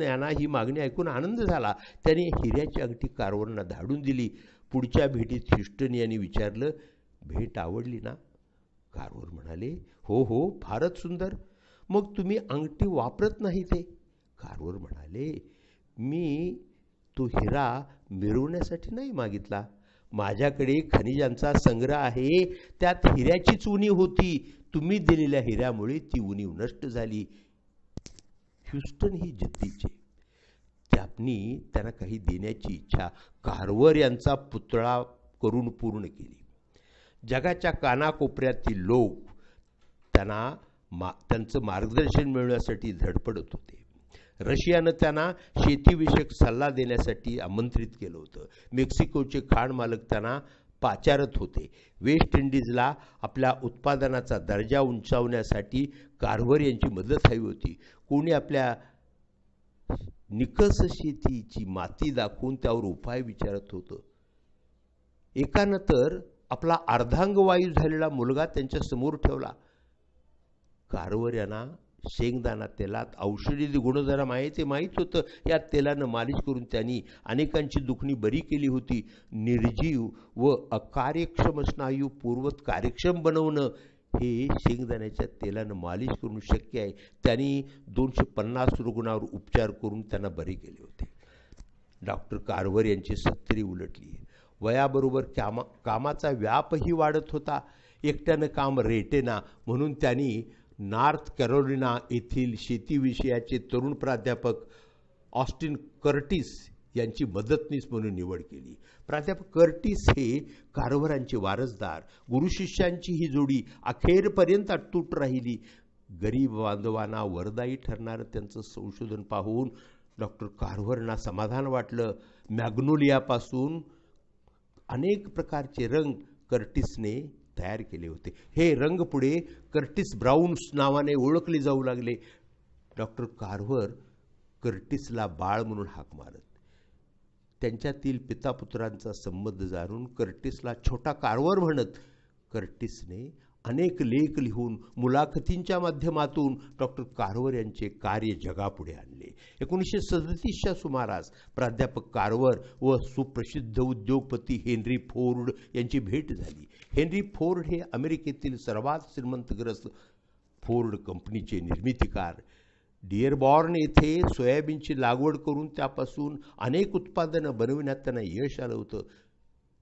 यांना ही मागणी ऐकून आनंद झाला. त्याने हिऱ्याची अंगठी कारवरना धाडून दिली. पुढच्या भेटीत ह्युस्टन यांनी विचारलं, भेट आवडली ना? कारवर म्हणाले, हो हो, फारच सुंदर. मग तुम्ही अंगठी वापरत नाही ते? कारवर म्हणाले, मी तो हिरा मिरवण्यासाठी नाही मागितला. माझ्याकडे खनिजांचा संग्रह आहे, त्यात हिऱ्याचीच उणीव होती. तुम्ही दिलेल्या हिऱ्यामुळे ती उणीव नष्ट झाली. ह्युस्टन ही जिद्दीचे. त्यांना काही देण्याची इच्छा कारवर यांचा पुतळा करून पूर्ण केली. जगाच्या कानाकोपऱ्यातील लोक त्यांचं मार्गदर्शन मिळवण्यासाठी धडपडत होते. रशियानं त्यांना शेतीविषयक सल्ला देण्यासाठी आमंत्रित केलं होतं. मेक्सिकोचे खाण मालक त्यांना पाचारत होते. वेस्ट इंडिजला आपल्या उत्पादनाचा दर्जा उंचावण्यासाठी कारवर यांची मदत हवी होती. कोणी आपल्या निकस शेतीची माती दाखवून त्यावर उपाय विचारत होतं. एकानं तर आपला अर्धांगवायू झालेला मुलगा त्यांच्या समोर ठेवला. कारवर यांना शेंगदाणा तेलात औषधी गुणधर्म आहे ते माहीत होतं. या तेलानं मालिश करून त्यांनी अनेकांची दुखणी बरी केली होती. निर्जीव व अकार्यक्षम स्नायू पूर्वत कार्यक्षम बनवणं हे शेंगदाण्याच्या तेलानं मालिश करून शक्य आहे. त्यांनी 250 रुग्णांवर उपचार करून त्यांना बरे केले होते. डॉक्टर कारवर यांची 70 उलटली. वयाबरोबर कामाचा व्यापही वाढत होता. एकट्यानं काम रेटेना म्हणून त्यांनी नॉर्थ कॅरोलिना येथील शेतीविषयाचे तरुण प्राध्यापक ऑस्टिन कर्टिस यांची मदतनीस म्हणून निवड केली. प्राध्यापक कर्टिस हे कारवरांचे वारसदार. गुरुशिष्यांची ही जोडी अखेरपर्यंत अटूट राहिली. गरीब बांधवांना वरदायी ठरणारं त्यांचं संशोधन पाहून डॉक्टर कारवरांना समाधान वाटलं. मॅग्नोलियापासून अनेक प्रकारचे रंग कर्टिसने तयार केले होते. हे रंग पुढे कर्टिस ब्राउन्स नावाने ओळखले जाऊ लागले. डॉक्टर कारवर कर्टिसला बाळ म्हणून हाक मारत. त्यांच्यातील पितापुत्रांचा संबंध जाणून कर्टिसला छोटा कारवर म्हणत. कर्टिसने अनेक लेख लिहून मुलाखतींच्या माध्यमातून डॉक्टर कारवर यांचे कार्य जगापुढे आणले. 1937च्या सुमारास प्राध्यापक कारवर व सुप्रसिद्ध उद्योगपती हेनरी फोर्ड यांची भेट झाली. हेनरी फोर्ड हे अमेरिकेतील सर्वात श्रीमंतग्रस्त फोर्ड कंपनीचे निर्मितीकार. डिअरबॉर्न येथे सोयाबीनची लागवड करून त्यापासून अनेक उत्पादनं बनविण्यात त्यांना यश आलं होतं.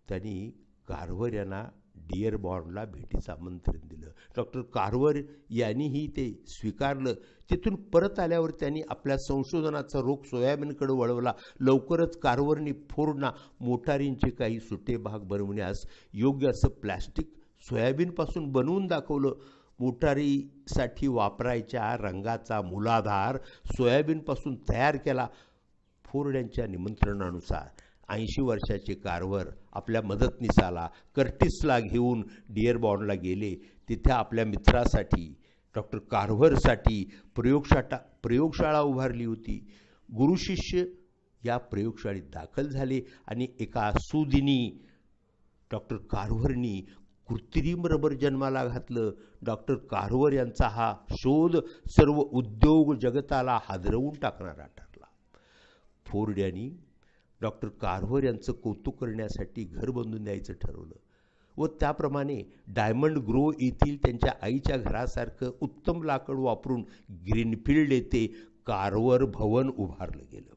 त्यांनी कारवर यांना डिअरबॉर्नला भेटीचं आमंत्रण दिलं. डॉक्टर कारवर यांनीही ते स्वीकारलं. तिथून परत आल्यावर त्यांनी आपल्या संशोधनाचा रोख सोयाबीनकडे वळवला. लवकरच कारवरनी फोर्डना मोटारींचे काही सुटे भाग बनवण्यास योग्य असं प्लॅस्टिक सोयाबीनपासून बनवून दाखवलं. मोटारीसाठी वापरायच्या रंगाचा मूलाधार सोयाबीनपासून तयार केला. फोर्ड यांच्या निमंत्रणानुसार 80 वर्षाचे कारवर आपल्या मदतनीसाला कर्टिसला घेऊन डिअरबॉर्नला गेले. तिथे आपल्या मित्रासाठी डॉक्टर कारवरसाठी प्रयोगशाळा उभारली होती. गुरुशिष्य या प्रयोगशाळेत दाखल झाले आणि एका सुदिनी डॉक्टर कारवरनी कृत्रिम रबर जन्माला घातलं. डॉक्टर कारवर यांचा हा शोध सर्व उद्योग जगताला हादरवून टाकणारा ठरला. फोर्ड यांनी डॉक्टर कारवर यांचं कौतुक करण्यासाठी घर बांधून द्यायचं ठरवलं व त्याप्रमाणे डायमंड ग्रो येथील त्यांच्या आईच्या घरासारखं उत्तम लाकड वापरून ग्रीनफील्ड येथे कारवर भवन उभारलं गेलं.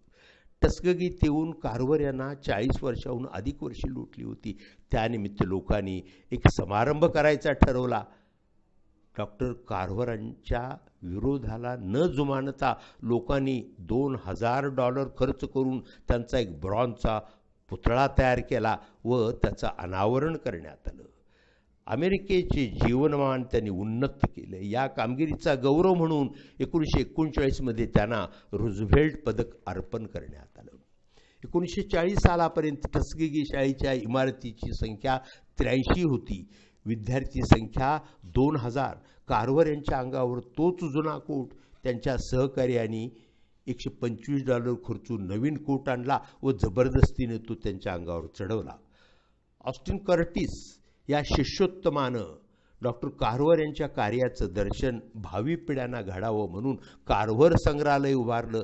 टस्कगीत येऊन कारवर यांना 40 वर्षाहून अधिक वर्षे लुटली होती. त्यानिमित्त लोकांनी एक समारंभ करायचा ठरवला. डॉक्टर कारवरांच्या विरोधाला न जुमानता लोकांनी $2000 खर्च करून त्यांचा एक ब्रॉन्झचा पुतळा तयार केला व त्याचं अनावरण करण्यात आलं. अमेरिकेचे जीवनमान त्यांनी उन्नत केलं. या कामगिरीचा गौरव म्हणून 1939 त्यांना रूझवेल्ट पदक अर्पण करण्यात आलं. 1940 सालापर्यंत टस्कगी शाळेच्या इमारतीची संख्या 83 होती. विद्यार्थी संख्या 2000. कारवर यांच्या अंगावर तोच जुना कोट त्यांच्या सहकार्याने $125 खर्चून नवीन कोट आणला व जबरदस्तीने तो त्यांच्या अंगावर चढवला. ऑस्टिन कर्टिस या शिष्योत्तमानं डॉक्टर कारवर यांच्या कार्याचं दर्शन भावी पिढ्यांना घडावं म्हणून कारवर संग्रहालय उभारलं.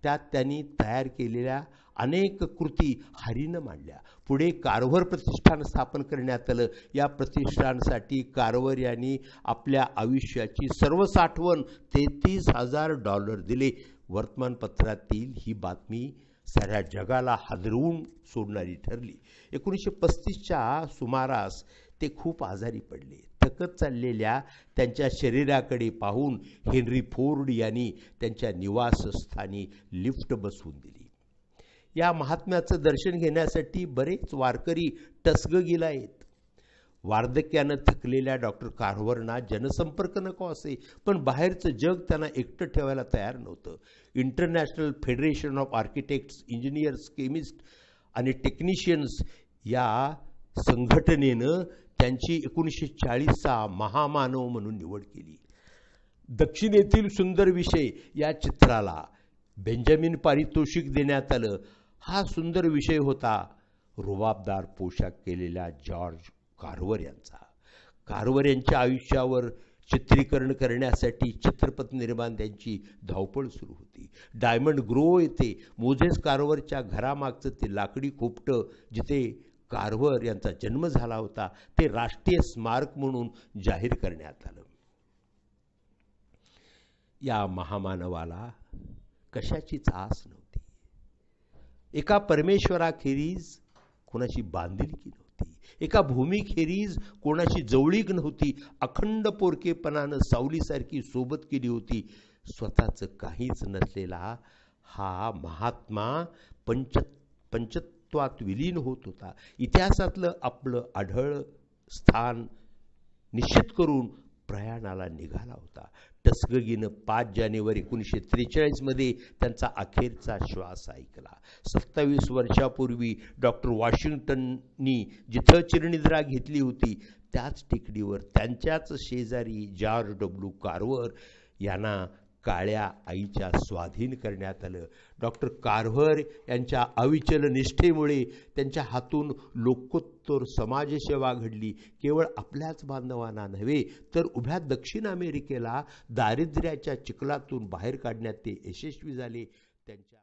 त्यात त्यांनी तयार केलेल्या अनेक कृती हरीनं मांडल्या. पुढे कारवर प्रतिष्ठान स्थापन करण्यात आलं. या प्रतिष्ठानासाठी कारवर यांनी आपल्या आयुष्याची सर्व साठवण $33,000 दिले. वर्तमानपत्रातील ही बातमी साऱ्या जगाला हादरवून सोडणारी ठरली. 1935च्या सुमारास ते खूप आजारी पडले. थकत चाललेल्या त्यांच्या शरीराकडे पाहून हेनरी फोर्ड यांनी त्यांच्या निवासस्थानी लिफ्ट बसवून दिली. या महात्म्याचं दर्शन घेण्यासाठी बरेच वारकरी टस्कगीला येत. वार्धक्यानं थकलेल्या डॉक्टर कारवरना जनसंपर्क नको असे, पण बाहेरचं जग त्यांना एकटं ठेवायला तयार नव्हतं. International federation of architects, engineers, chemist आणि टेक्निशियन्स या संघटनेनं त्यांची 1940चा महामानव म्हणून निवड केली. दक्षिणेतील सुंदर विषय या चित्राला बेंजामिन पारितोषिक देण्यात आलं. हा सुंदर विषय होता रुबाबदार पोशाख केलेल्या जॉर्ज कारवर यांचा. कारवर यांच्या आयुष्यावर चित्रीकरण करण्यासाठी चित्रपट निर्मात्यांची धावपळ सुरू होती. डायमंड ग्रोव्ह येथे मोझेस कारवरच्या घरामागचं ते लाकडी खोपटं जिथे कारवर यांचा जन्म झाला होता ते राष्ट्रीय स्मारक म्हणून जाहीर करण्यात आलं. या महामानवाला कशाचीच आस नव्हती. एका परमेश्वराखेरीज कोणाची बांधिलकी नव्हती. एका भूमीखेरीज कोणाची जवळीक नव्हती. अखंड पोरकेपणानं सावलीसारखी सोबत केली होती. स्वतःचं काहीच नसलेला हा महात्मा पंचत्वात विलीन होत होता. इतिहासातलं आपलं आढळ स्थान निश्चित करून प्रयाणाला निघाला होता. टस्कगीनं 5 जानेवारी 1943 त्यांचा अखेरचा श्वास ऐकला. 27 वर्षापूर्वी डॉक्टर वॉशिंग्टननी जिथं चिरनिद्रा घेतली होती त्याच टेकडीवर त्यांच्याच शेजारी जॉर्ज डब्ल्यू कारवर यांना काळ्या आईच्या स्वाधीन करण्यात आलं. डॉक्टर कारवर यांच्या अविचल निष्ठेमुळे त्यांच्या हातून लोकोत्तर समाजसेवा घडली. केवळ आपल्याच बांधवांना नव्हे तर उभ्या दक्षिण अमेरिकेला दारिद्र्याच्या चिखलातून बाहेर काढण्यात ते यशस्वी झाले. त्यांच्या